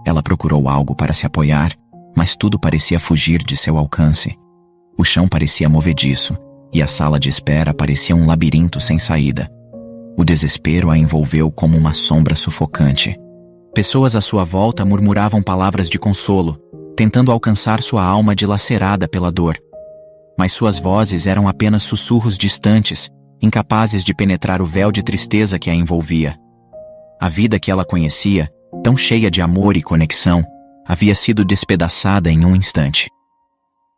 Ela procurou algo para se apoiar, mas tudo parecia fugir de seu alcance. O chão parecia movediço, e a sala de espera parecia um labirinto sem saída. O desespero a envolveu como uma sombra sufocante. Pessoas à sua volta murmuravam palavras de consolo, tentando alcançar sua alma dilacerada pela dor. Mas suas vozes eram apenas sussurros distantes, incapazes de penetrar o véu de tristeza que a envolvia. A vida que ela conhecia, tão cheia de amor e conexão, havia sido despedaçada em um instante.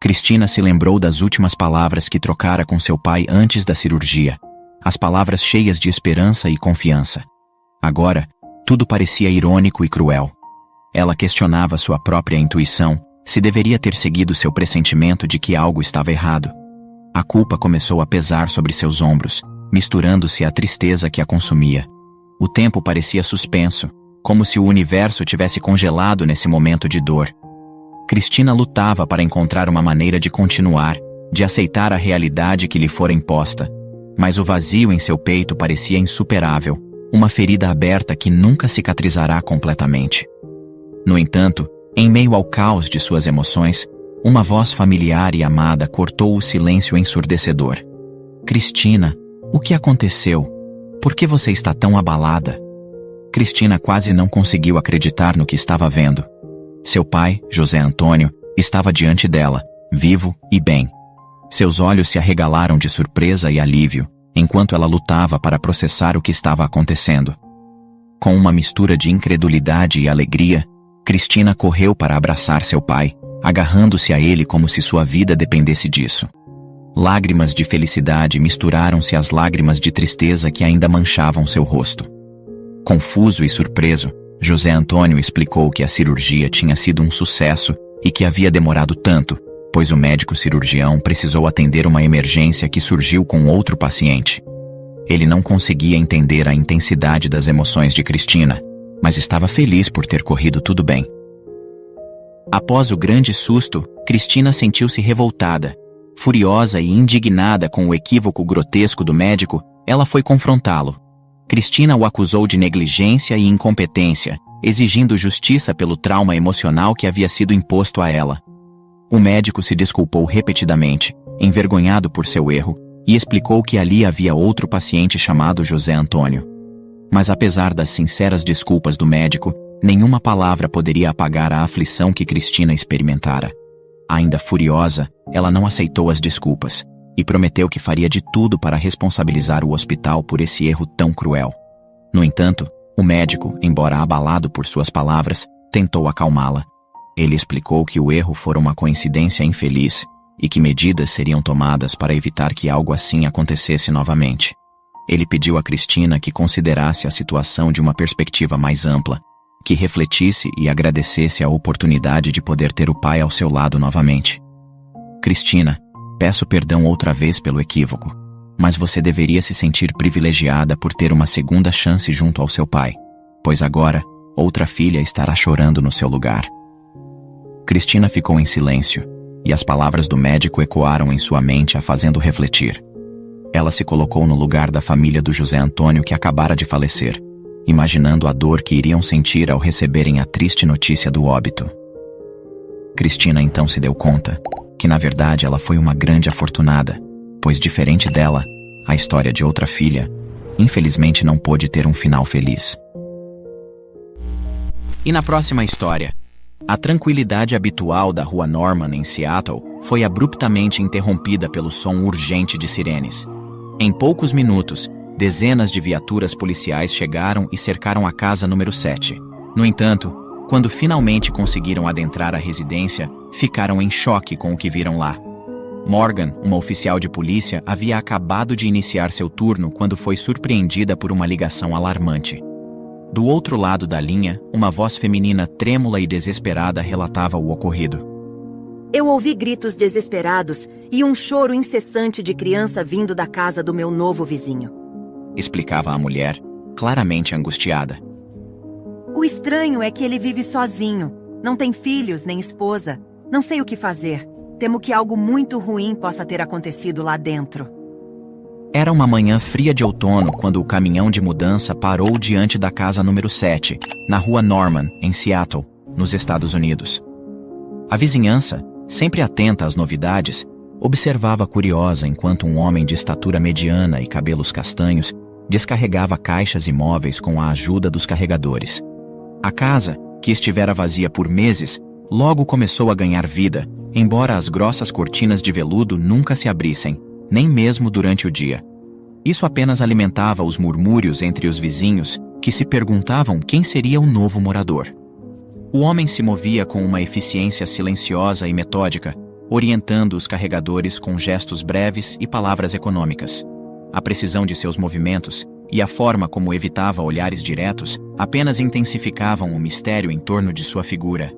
Cristina se lembrou das últimas palavras que trocara com seu pai antes da cirurgia, as palavras cheias de esperança e confiança. Agora, tudo parecia irônico e cruel. Ela questionava sua própria intuição, se deveria ter seguido seu pressentimento de que algo estava errado. A culpa começou a pesar sobre seus ombros, misturando-se à tristeza que a consumia. O tempo parecia suspenso, como se o universo tivesse congelado nesse momento de dor. Cristina lutava para encontrar uma maneira de continuar, de aceitar a realidade que lhe fora imposta. Mas o vazio em seu peito parecia insuperável, uma ferida aberta que nunca cicatrizará completamente. No entanto, em meio ao caos de suas emoções, uma voz familiar e amada cortou o silêncio ensurdecedor. Cristina, o que aconteceu? Por que você está tão abalada? Cristina quase não conseguiu acreditar no que estava vendo. Seu pai, José Antônio, estava diante dela, vivo e bem. Seus olhos se arregalaram de surpresa e alívio, enquanto ela lutava para processar o que estava acontecendo. Com uma mistura de incredulidade e alegria, Cristina correu para abraçar seu pai, agarrando-se a ele como se sua vida dependesse disso. Lágrimas de felicidade misturaram-se às lágrimas de tristeza que ainda manchavam seu rosto. Confuso e surpreso, José Antônio explicou que a cirurgia tinha sido um sucesso e que havia demorado tanto, pois o médico cirurgião precisou atender uma emergência que surgiu com outro paciente. Ele não conseguia entender a intensidade das emoções de Cristina, mas estava feliz por ter corrido tudo bem. Após o grande susto, Cristina sentiu-se revoltada. Furiosa e indignada com o equívoco grotesco do médico, ela foi confrontá-lo. Cristina o acusou de negligência e incompetência, exigindo justiça pelo trauma emocional que havia sido imposto a ela. O médico se desculpou repetidamente, envergonhado por seu erro, e explicou que ali havia outro paciente chamado José Antônio. Mas apesar das sinceras desculpas do médico, nenhuma palavra poderia apagar a aflição que Cristina experimentara. Ainda furiosa, ela não aceitou as desculpas, e prometeu que faria de tudo para responsabilizar o hospital por esse erro tão cruel. No entanto, o médico, embora abalado por suas palavras, tentou acalmá-la. Ele explicou que o erro fora uma coincidência infeliz, e que medidas seriam tomadas para evitar que algo assim acontecesse novamente. Ele pediu a Cristina que considerasse a situação de uma perspectiva mais ampla, que refletisse e agradecesse a oportunidade de poder ter o pai ao seu lado novamente. Cristina, peço perdão outra vez pelo equívoco, mas você deveria se sentir privilegiada por ter uma segunda chance junto ao seu pai, pois agora, outra filha estará chorando no seu lugar. Cristina ficou em silêncio, e as palavras do médico ecoaram em sua mente a fazendo refletir. Ela se colocou no lugar da família do José Antônio que acabara de falecer, imaginando a dor que iriam sentir ao receberem a triste notícia do óbito. Cristina então se deu conta que na verdade ela foi uma grande afortunada, pois diferente dela, a história de outra filha, infelizmente não pôde ter um final feliz. E na próxima história, a tranquilidade habitual da Rua Norman em Seattle foi abruptamente interrompida pelo som urgente de sirenes. Em poucos minutos, dezenas de viaturas policiais chegaram e cercaram a casa número 7. No entanto, quando finalmente conseguiram adentrar a residência, ficaram em choque com o que viram lá. Morgan, uma oficial de polícia, havia acabado de iniciar seu turno quando foi surpreendida por uma ligação alarmante. Do outro lado da linha, uma voz feminina trêmula e desesperada relatava o ocorrido. Eu ouvi gritos desesperados e um choro incessante de criança vindo da casa do meu novo vizinho, explicava a mulher, claramente angustiada. O estranho é que ele vive sozinho, não tem filhos nem esposa, não sei o que fazer, temo que algo muito ruim possa ter acontecido lá dentro. Era uma manhã fria de outono quando o caminhão de mudança parou diante da casa número 7, na Rua Norman, em Seattle, nos Estados Unidos. A vizinhança, sempre atenta às novidades, observava curiosa enquanto um homem de estatura mediana e cabelos castanhos descarregava caixas e móveis com a ajuda dos carregadores. A casa, que estivera vazia por meses, logo começou a ganhar vida, embora as grossas cortinas de veludo nunca se abrissem, nem mesmo durante o dia. Isso apenas alimentava os murmúrios entre os vizinhos, que se perguntavam quem seria o novo morador. O homem se movia com uma eficiência silenciosa e metódica, orientando os carregadores com gestos breves e palavras econômicas. A precisão de seus movimentos e a forma como evitava olhares diretos apenas intensificavam o mistério em torno de sua figura.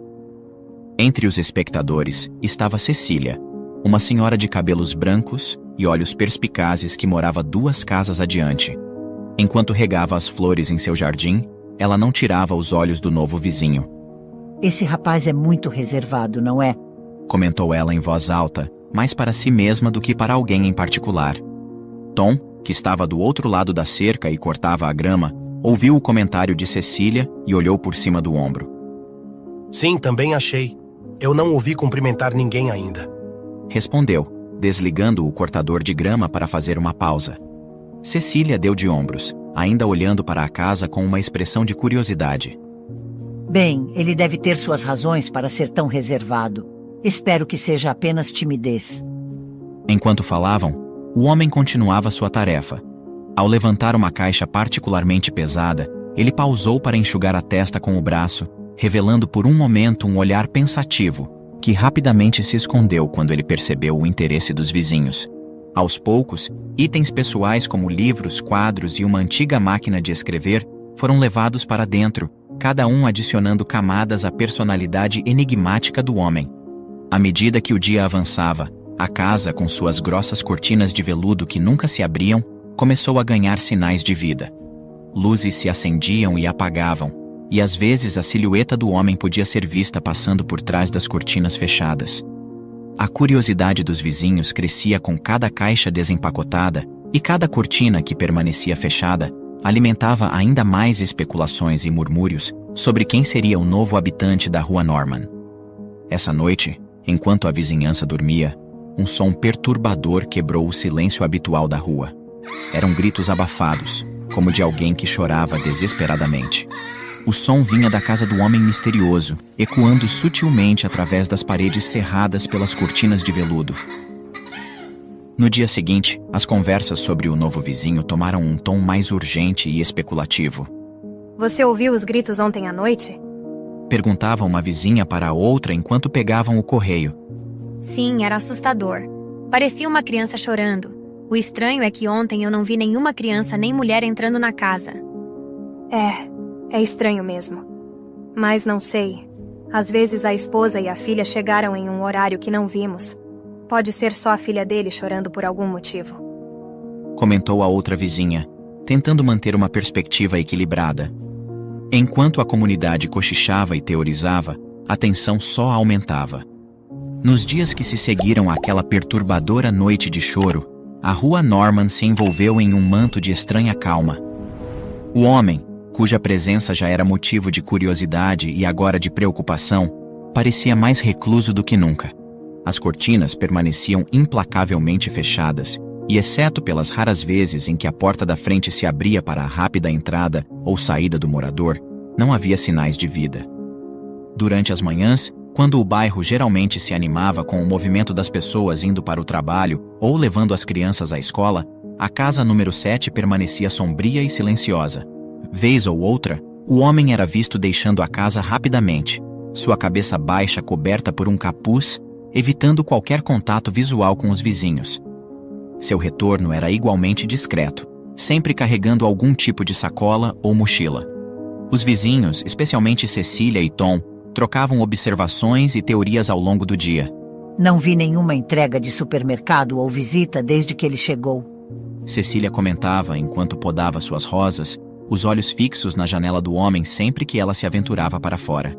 Entre os espectadores estava Cecília, uma senhora de cabelos brancos e olhos perspicazes que morava 2 casas adiante. Enquanto regava as flores em seu jardim, ela não tirava os olhos do novo vizinho. Esse rapaz é muito reservado, não é? Comentou ela em voz alta, mais para si mesma do que para alguém em particular. Tom, que estava do outro lado da cerca e cortava a grama, ouviu o comentário de Cecília e olhou por cima do ombro. Sim, também achei. Eu não ouvi cumprimentar ninguém ainda. Respondeu, desligando o cortador de grama para fazer uma pausa. Cecília deu de ombros, ainda olhando para a casa com uma expressão de curiosidade. Bem, ele deve ter suas razões para ser tão reservado. Espero que seja apenas timidez. Enquanto falavam, o homem continuava sua tarefa. Ao levantar uma caixa particularmente pesada, ele pausou para enxugar a testa com o braço, revelando por um momento um olhar pensativo, que rapidamente se escondeu quando ele percebeu o interesse dos vizinhos. Aos poucos, itens pessoais como livros, quadros e uma antiga máquina de escrever foram levados para dentro, cada um adicionando camadas à personalidade enigmática do homem. À medida que o dia avançava, a casa, com suas grossas cortinas de veludo que nunca se abriam, começou a ganhar sinais de vida. Luzes se acendiam e apagavam, e às vezes a silhueta do homem podia ser vista passando por trás das cortinas fechadas. A curiosidade dos vizinhos crescia com cada caixa desempacotada, e cada cortina que permanecia fechada alimentava ainda mais especulações e murmúrios sobre quem seria o novo habitante da Rua Norman. Essa noite, enquanto a vizinhança dormia, um som perturbador quebrou o silêncio habitual da rua. Eram gritos abafados, como de alguém que chorava desesperadamente. O som vinha da casa do homem misterioso, ecoando sutilmente através das paredes cerradas pelas cortinas de veludo. No dia seguinte, as conversas sobre o novo vizinho tomaram um tom mais urgente e especulativo. Você ouviu os gritos ontem à noite? Perguntava uma vizinha para a outra enquanto pegavam o correio. Sim, era assustador. Parecia uma criança chorando. O estranho é que ontem eu não vi nenhuma criança nem mulher entrando na casa. É estranho mesmo. Mas não sei. Às vezes a esposa e a filha chegaram em um horário que não vimos. Pode ser só a filha dele chorando por algum motivo. Comentou a outra vizinha, tentando manter uma perspectiva equilibrada. Enquanto a comunidade cochichava e teorizava, a tensão só aumentava. Nos dias que se seguiram àquela perturbadora noite de choro, a Rua Norman se envolveu em um manto de estranha calma. O homem, cuja presença já era motivo de curiosidade e agora de preocupação, parecia mais recluso do que nunca. As cortinas permaneciam implacavelmente fechadas, e exceto pelas raras vezes em que a porta da frente se abria para a rápida entrada ou saída do morador, não havia sinais de vida. Durante as manhãs, quando o bairro geralmente se animava com o movimento das pessoas indo para o trabalho ou levando as crianças à escola, a casa número 7 permanecia sombria e silenciosa. Vez ou outra, o homem era visto deixando a casa rapidamente, sua cabeça baixa coberta por um capuz, evitando qualquer contato visual com os vizinhos. Seu retorno era igualmente discreto, sempre carregando algum tipo de sacola ou mochila. Os vizinhos, especialmente Cecília e Tom, trocavam observações e teorias ao longo do dia. Não vi nenhuma entrega de supermercado ou visita desde que ele chegou. Cecília comentava enquanto podava suas rosas, os olhos fixos na janela do homem sempre que ela se aventurava para fora.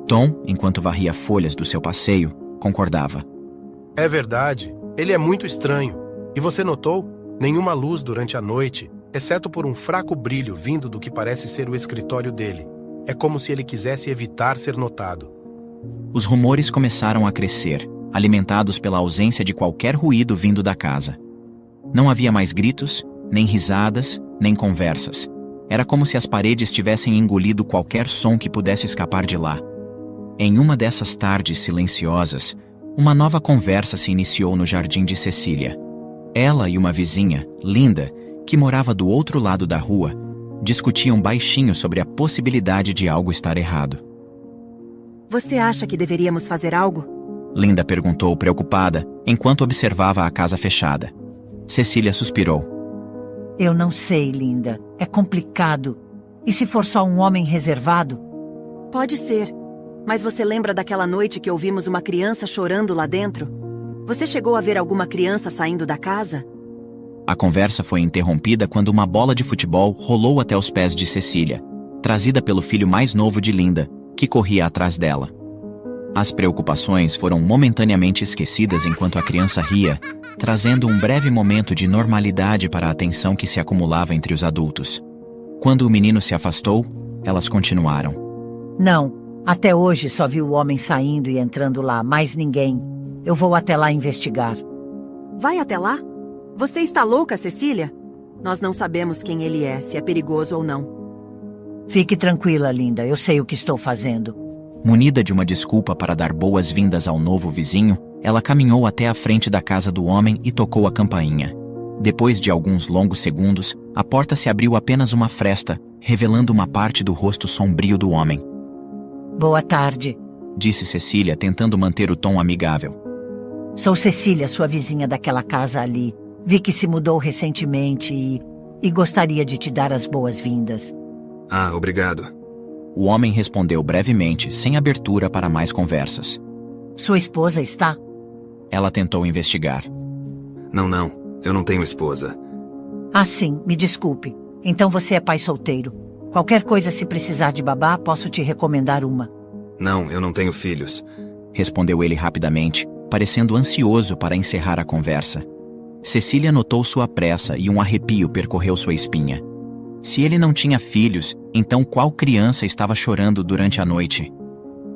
Tom, enquanto varria folhas do seu passeio, concordava. É verdade, ele é muito estranho. E você notou? Nenhuma luz durante a noite, exceto por um fraco brilho vindo do que parece ser o escritório dele. É como se ele quisesse evitar ser notado. Os rumores começaram a crescer, alimentados pela ausência de qualquer ruído vindo da casa. Não havia mais gritos, nem risadas, nem conversas. Era como se as paredes tivessem engolido qualquer som que pudesse escapar de lá. Em uma dessas tardes silenciosas, uma nova conversa se iniciou no jardim de Cecília. Ela e uma vizinha, Linda, que morava do outro lado da rua, discutiam baixinho sobre a possibilidade de algo estar errado. Você acha que deveríamos fazer algo? Linda perguntou preocupada, enquanto observava a casa fechada. Cecília suspirou. Eu não sei, Linda. É complicado. E se for só um homem reservado? Pode ser. Mas você lembra daquela noite que ouvimos uma criança chorando lá dentro? Você chegou a ver alguma criança saindo da casa? A conversa foi interrompida quando uma bola de futebol rolou até os pés de Cecília, trazida pelo filho mais novo de Linda, que corria atrás dela. As preocupações foram momentaneamente esquecidas enquanto a criança ria, trazendo um breve momento de normalidade para a tensão que se acumulava entre os adultos. Quando o menino se afastou, elas continuaram. Não, até hoje só vi o homem saindo e entrando lá, mais ninguém. Eu vou até lá investigar. Vai até lá? Você está louca, Cecília? Nós não sabemos quem ele é, se é perigoso ou não. Fique tranquila, Linda, eu sei o que estou fazendo. Munida de uma desculpa para dar boas-vindas ao novo vizinho, ela caminhou até a frente da casa do homem e tocou a campainha. Depois de alguns longos segundos, a porta se abriu apenas uma fresta, revelando uma parte do rosto sombrio do homem. Boa tarde, disse Cecília, tentando manter o tom amigável. Sou Cecília, sua vizinha daquela casa ali. Vi que se mudou recentemente e gostaria de te dar as boas-vindas. Ah, obrigado. O homem respondeu brevemente, sem abertura para mais conversas. Sua esposa está? Ela tentou investigar. Não, eu não tenho esposa. Ah, sim, me desculpe. Então você é pai solteiro. Qualquer coisa, se precisar de babá, posso te recomendar uma. Não, eu não tenho filhos. Respondeu ele rapidamente, parecendo ansioso para encerrar a conversa. Cecília notou sua pressa e um arrepio percorreu sua espinha. Se ele não tinha filhos, então qual criança estava chorando durante a noite?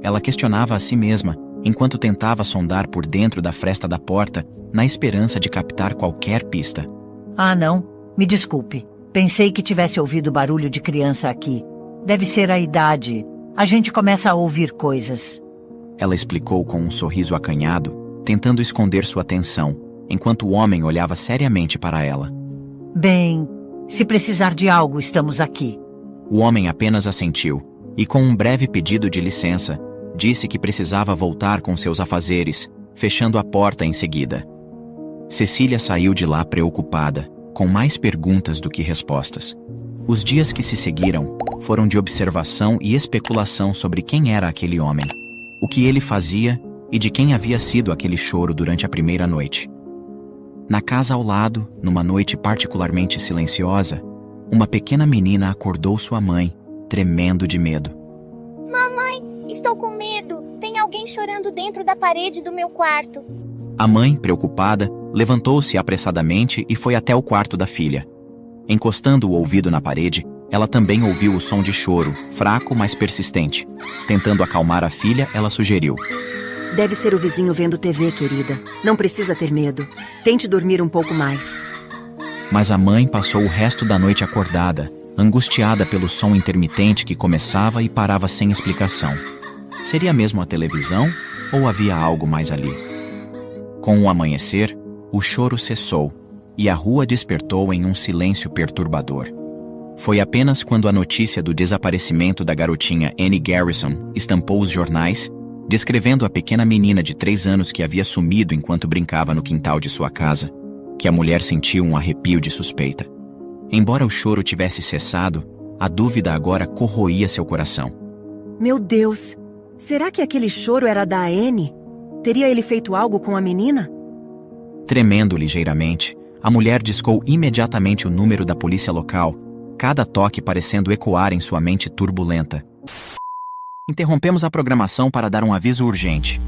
Ela questionava a si mesma, enquanto tentava sondar por dentro da fresta da porta, na esperança de captar qualquer pista. Ah, não. Me desculpe. Pensei que tivesse ouvido barulho de criança aqui. Deve ser a idade. A gente começa a ouvir coisas. Ela explicou com um sorriso acanhado, tentando esconder sua tensão, enquanto o homem olhava seriamente para ela. Bem, se precisar de algo, estamos aqui. O homem apenas assentiu, e com um breve pedido de licença, disse que precisava voltar com seus afazeres, fechando a porta em seguida. Cecília saiu de lá preocupada, com mais perguntas do que respostas. Os dias que se seguiram foram de observação e especulação sobre quem era aquele homem, o que ele fazia e de quem havia sido aquele choro durante a primeira noite. Na casa ao lado, numa noite particularmente silenciosa, uma pequena menina acordou sua mãe, tremendo de medo. Mamãe, estou com medo. Tem alguém chorando dentro da parede do meu quarto. A mãe, preocupada, levantou-se apressadamente e foi até o quarto da filha. Encostando o ouvido na parede, ela também ouviu o som de choro, fraco, mas persistente. Tentando acalmar a filha, ela sugeriu. Deve ser o vizinho vendo TV, querida. Não precisa ter medo. Tente dormir um pouco mais. Mas a mãe passou o resto da noite acordada, angustiada pelo som intermitente que começava e parava sem explicação. Seria mesmo a televisão ou havia algo mais ali? Com o amanhecer, o choro cessou e a rua despertou em um silêncio perturbador. Foi apenas quando a notícia do desaparecimento da garotinha Annie Garrison estampou os jornais, descrevendo a pequena menina de 3 anos que havia sumido enquanto brincava no quintal de sua casa, que a mulher sentiu um arrepio de suspeita. Embora o choro tivesse cessado, a dúvida agora corroía seu coração. Meu Deus! Será que aquele choro era da Annie? Teria ele feito algo com a menina? Tremendo ligeiramente, a mulher discou imediatamente o número da polícia local, cada toque parecendo ecoar em sua mente turbulenta. Interrompemos a programação para dar um aviso urgente.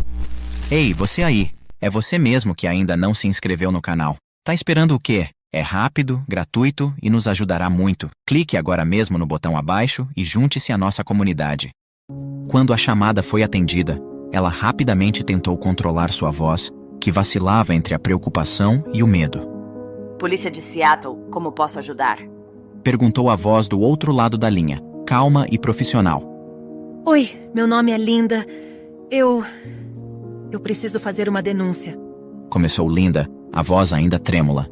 Ei, você aí! É você mesmo que ainda não se inscreveu no canal. Tá esperando o quê? É rápido, gratuito e nos ajudará muito. Clique agora mesmo no botão abaixo e junte-se à nossa comunidade. Quando a chamada foi atendida, ela rapidamente tentou controlar sua voz, que vacilava entre a preocupação e o medo. Polícia de Seattle, como posso ajudar? Perguntou a voz do outro lado da linha, calma e profissional. Oi, meu nome é Linda. Eu preciso fazer uma denúncia. Começou Linda, a voz ainda trêmula.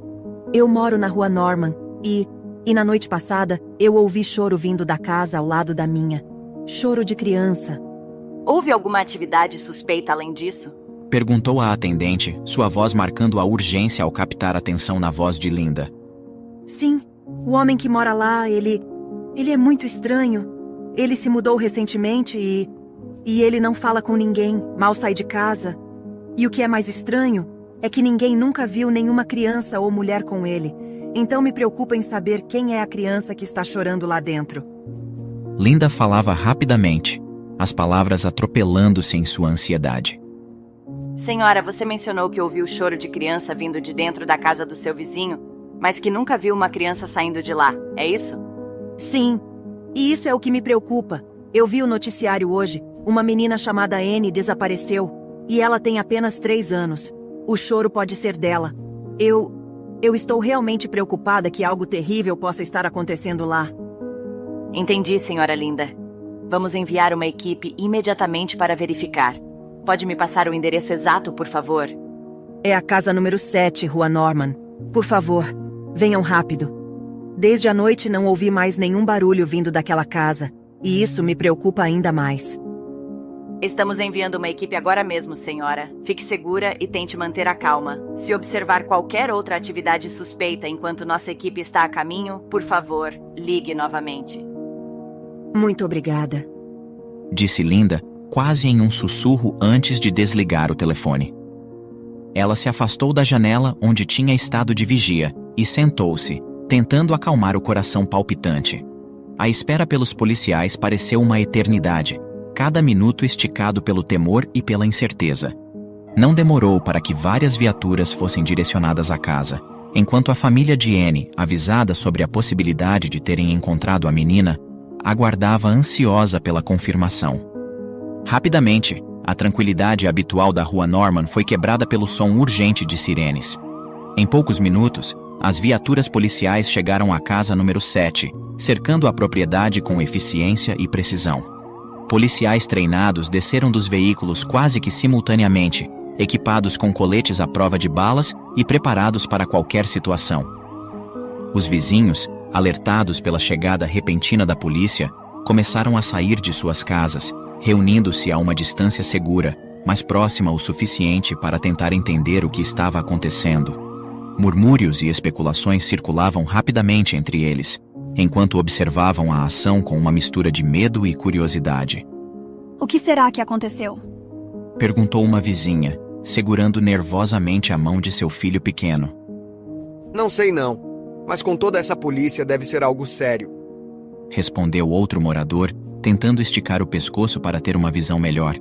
Eu moro na rua Norman e na noite passada eu ouvi choro vindo da casa ao lado da minha. Choro de criança. Houve alguma atividade suspeita além disso? Perguntou a atendente, sua voz marcando a urgência ao captar a atenção na voz de Linda. Sim, o homem que mora lá, ele é muito estranho. Ele se mudou recentemente E ele não fala com ninguém, mal sai de casa. E o que é mais estranho é que ninguém nunca viu nenhuma criança ou mulher com ele. Então me preocupa em saber quem é a criança que está chorando lá dentro. Linda falava rapidamente, as palavras atropelando-se em sua ansiedade. Senhora, você mencionou que ouviu o choro de criança vindo de dentro da casa do seu vizinho, mas que nunca viu uma criança saindo de lá, é isso? Sim, e isso é o que me preocupa. Eu vi o noticiário hoje, uma menina chamada Annie desapareceu, e ela tem apenas 3 anos. O choro pode ser dela. Eu estou realmente preocupada que algo terrível possa estar acontecendo lá. Entendi, senhora Linda. Vamos enviar uma equipe imediatamente para verificar. Pode me passar o endereço exato, por favor? É a casa número 7, Rua Norman. Por favor, venham rápido. Desde a noite não ouvi mais nenhum barulho vindo daquela casa, e isso me preocupa ainda mais. Estamos enviando uma equipe agora mesmo, senhora. Fique segura e tente manter a calma. Se observar qualquer outra atividade suspeita enquanto nossa equipe está a caminho, por favor, ligue novamente. Muito obrigada, disse Linda, quase em um sussurro antes de desligar o telefone. Ela se afastou da janela onde tinha estado de vigia e sentou-se, tentando acalmar o coração palpitante. A espera pelos policiais pareceu uma eternidade, cada minuto esticado pelo temor e pela incerteza. Não demorou para que várias viaturas fossem direcionadas à casa, enquanto a família de Annie, avisada sobre a possibilidade de terem encontrado a menina, aguardava ansiosa pela confirmação. Rapidamente, a tranquilidade habitual da Rua Norman foi quebrada pelo som urgente de sirenes. Em poucos minutos, as viaturas policiais chegaram à casa número 7, cercando a propriedade com eficiência e precisão. Policiais treinados desceram dos veículos quase que simultaneamente, equipados com coletes à prova de balas e preparados para qualquer situação. Os vizinhos, alertados pela chegada repentina da polícia, começaram a sair de suas casas, reunindo-se a uma distância segura, mas próxima o suficiente para tentar entender o que estava acontecendo. Murmúrios e especulações circulavam rapidamente entre eles, enquanto observavam a ação com uma mistura de medo e curiosidade. O que será que aconteceu? Perguntou uma vizinha, segurando nervosamente a mão de seu filho pequeno. Não sei não, mas com toda essa polícia deve ser algo sério. Respondeu outro morador, tentando esticar o pescoço para ter uma visão melhor.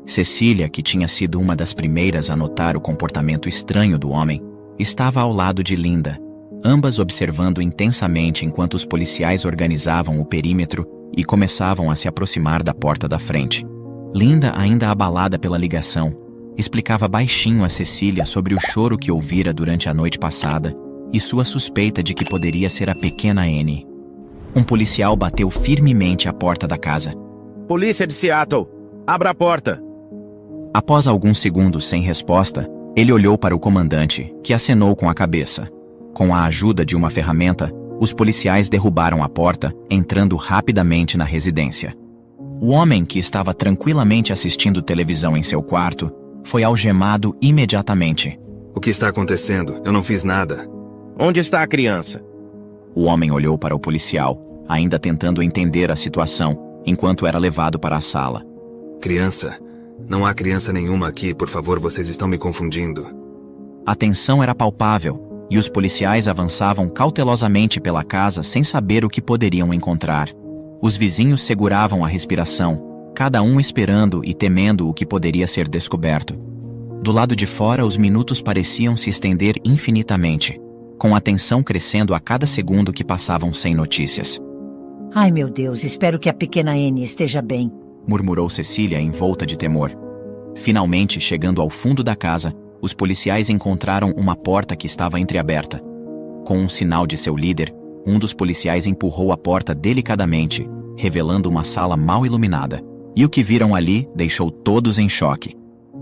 Cecília, que tinha sido uma das primeiras a notar o comportamento estranho do homem, estava ao lado de Linda, ambas observando intensamente enquanto os policiais organizavam o perímetro e começavam a se aproximar da porta da frente. Linda, ainda abalada pela ligação, explicava baixinho a Cecília sobre o choro que ouvira durante a noite passada e sua suspeita de que poderia ser a pequena Annie. Um policial bateu firmemente à porta da casa. Polícia de Seattle, abra a porta! Após alguns segundos sem resposta, ele olhou para o comandante, que acenou com a cabeça. Com a ajuda de uma ferramenta, os policiais derrubaram a porta, entrando rapidamente na residência. O homem, que estava tranquilamente assistindo televisão em seu quarto, foi algemado imediatamente. O que está acontecendo? Eu não fiz nada. Onde está a criança? O homem olhou para o policial, ainda tentando entender a situação, enquanto era levado para a sala. Criança? Não há criança nenhuma aqui, por favor, vocês estão me confundindo. A tensão era palpável, e os policiais avançavam cautelosamente pela casa sem saber o que poderiam encontrar. Os vizinhos seguravam a respiração, cada um esperando e temendo o que poderia ser descoberto. Do lado de fora, os minutos pareciam se estender infinitamente, com a tensão crescendo a cada segundo que passavam sem notícias. Ai, meu Deus, espero que a pequena Annie esteja bem, murmurou Cecília envolta de temor. Finalmente, chegando ao fundo da casa, os policiais encontraram uma porta que estava entreaberta. Com um sinal de seu líder, um dos policiais empurrou a porta delicadamente, revelando uma sala mal iluminada. E o que viram ali deixou todos em choque.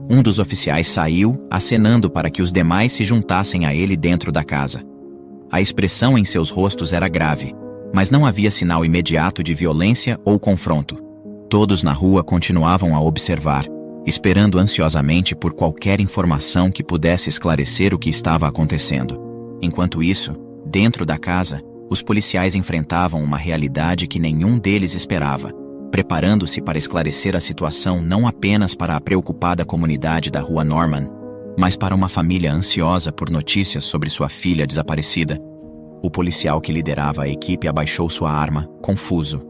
Um dos oficiais saiu, acenando para que os demais se juntassem a ele dentro da casa. A expressão em seus rostos era grave, mas não havia sinal imediato de violência ou confronto. Todos na rua continuavam a observar, esperando ansiosamente por qualquer informação que pudesse esclarecer o que estava acontecendo. Enquanto isso, dentro da casa, os policiais enfrentavam uma realidade que nenhum deles esperava. preparando-se para esclarecer a situação não apenas para a preocupada comunidade da Rua Norman, mas para uma família ansiosa por notícias sobre sua filha desaparecida. O policial que liderava a equipe abaixou sua arma, confuso.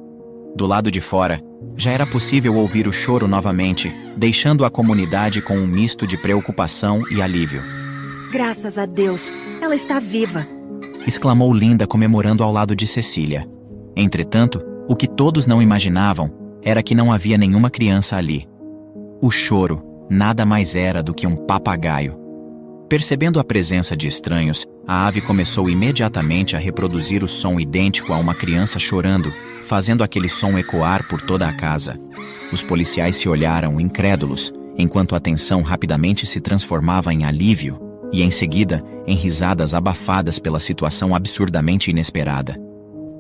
Do lado de fora, já era possível ouvir o choro novamente, deixando a comunidade com um misto de preocupação e alívio. Graças a Deus, ela está viva! Exclamou Linda, comemorando ao lado de Cecília. Entretanto, o que todos não imaginavam era que não havia nenhuma criança ali. O choro nada mais era do que um papagaio. Percebendo a presença de estranhos, a ave começou imediatamente a reproduzir o som idêntico a uma criança chorando, fazendo aquele som ecoar por toda a casa. Os policiais se olharam, incrédulos, enquanto a tensão rapidamente se transformava em alívio, e em seguida, em risadas abafadas pela situação absurdamente inesperada.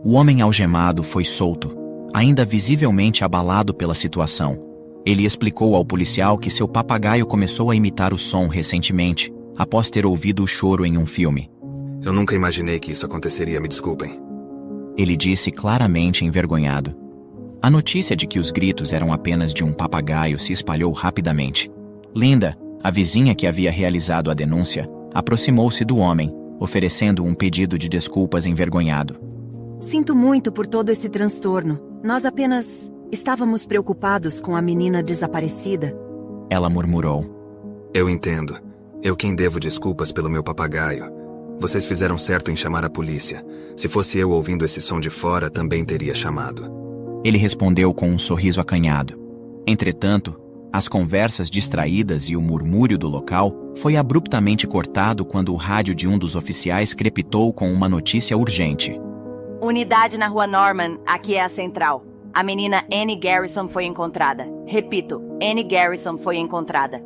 O homem algemado foi solto, ainda visivelmente abalado pela situação. Ele explicou ao policial que seu papagaio começou a imitar o som recentemente, após ter ouvido o choro em um filme. Eu nunca imaginei que isso aconteceria, me desculpem. Ele disse claramente envergonhado. A notícia de que os gritos eram apenas de um papagaio se espalhou rapidamente. Linda, a vizinha que havia realizado a denúncia, aproximou-se do homem, oferecendo um pedido de desculpas envergonhado. Sinto muito por todo esse transtorno. Nós apenas estávamos preocupados com a menina desaparecida. Ela murmurou. Eu entendo. Eu quem devo desculpas pelo meu papagaio. Vocês fizeram certo em chamar a polícia. Se fosse eu ouvindo esse som de fora, também teria chamado. Ele respondeu com um sorriso acanhado. Entretanto, as conversas distraídas e o murmúrio do local foi abruptamente cortado quando o rádio de um dos oficiais crepitou com uma notícia urgente. Unidade na Rua Norman, aqui é a central. A menina Annie Garrison foi encontrada. Repito, Annie Garrison foi encontrada.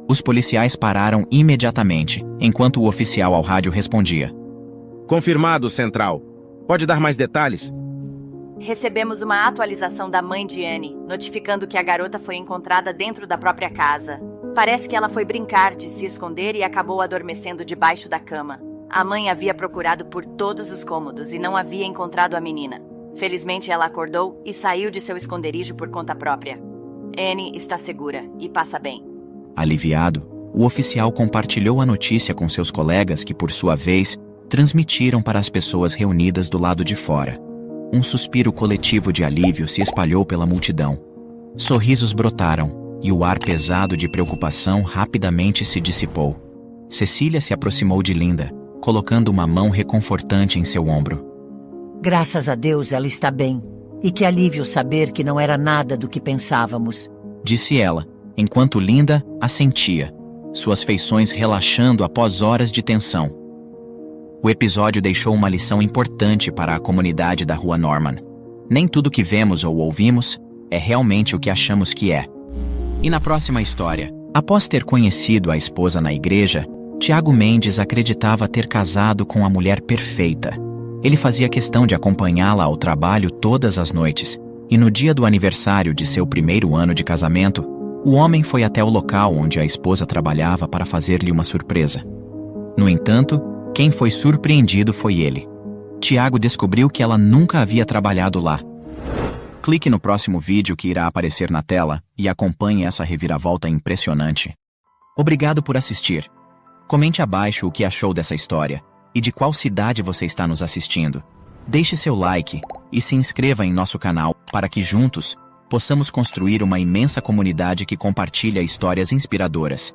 Os policiais pararam imediatamente, enquanto o oficial ao rádio respondia. Confirmado, Central. Pode dar mais detalhes? Recebemos uma atualização da mãe de Annie, notificando que a garota foi encontrada dentro da própria casa. Parece que ela foi brincar de se esconder e acabou adormecendo debaixo da cama. A mãe havia procurado por todos os cômodos e não havia encontrado a menina. Felizmente ela acordou e saiu de seu esconderijo por conta própria. Annie está segura e passa bem. Aliviado, o oficial compartilhou a notícia com seus colegas que, por sua vez, transmitiram para as pessoas reunidas do lado de fora. Um suspiro coletivo de alívio se espalhou pela multidão. Sorrisos brotaram, e o ar pesado de preocupação rapidamente se dissipou. Cecília se aproximou de Linda, colocando uma mão reconfortante em seu ombro. Graças a Deus ela está bem, e que alívio saber que não era nada do que pensávamos, disse ela, enquanto Linda assentia, suas feições relaxando após horas de tensão. O episódio deixou uma lição importante para a comunidade da Rua Norman. Nem tudo que vemos ou ouvimos é realmente o que achamos que é. E na próxima história, após ter conhecido a esposa na igreja, Tiago Mendes acreditava ter casado com a mulher perfeita. Ele fazia questão de acompanhá-la ao trabalho todas as noites, e no dia do aniversário de seu primeiro ano de casamento, o homem foi até o local onde a esposa trabalhava para fazer-lhe uma surpresa. No entanto, quem foi surpreendido foi ele. Tiago descobriu que ela nunca havia trabalhado lá. Clique no próximo vídeo que irá aparecer na tela e acompanhe essa reviravolta impressionante. Obrigado por assistir. Comente abaixo o que achou dessa história e de qual cidade você está nos assistindo. Deixe seu like e se inscreva em nosso canal para que juntos possamos construir uma imensa comunidade que compartilha histórias inspiradoras.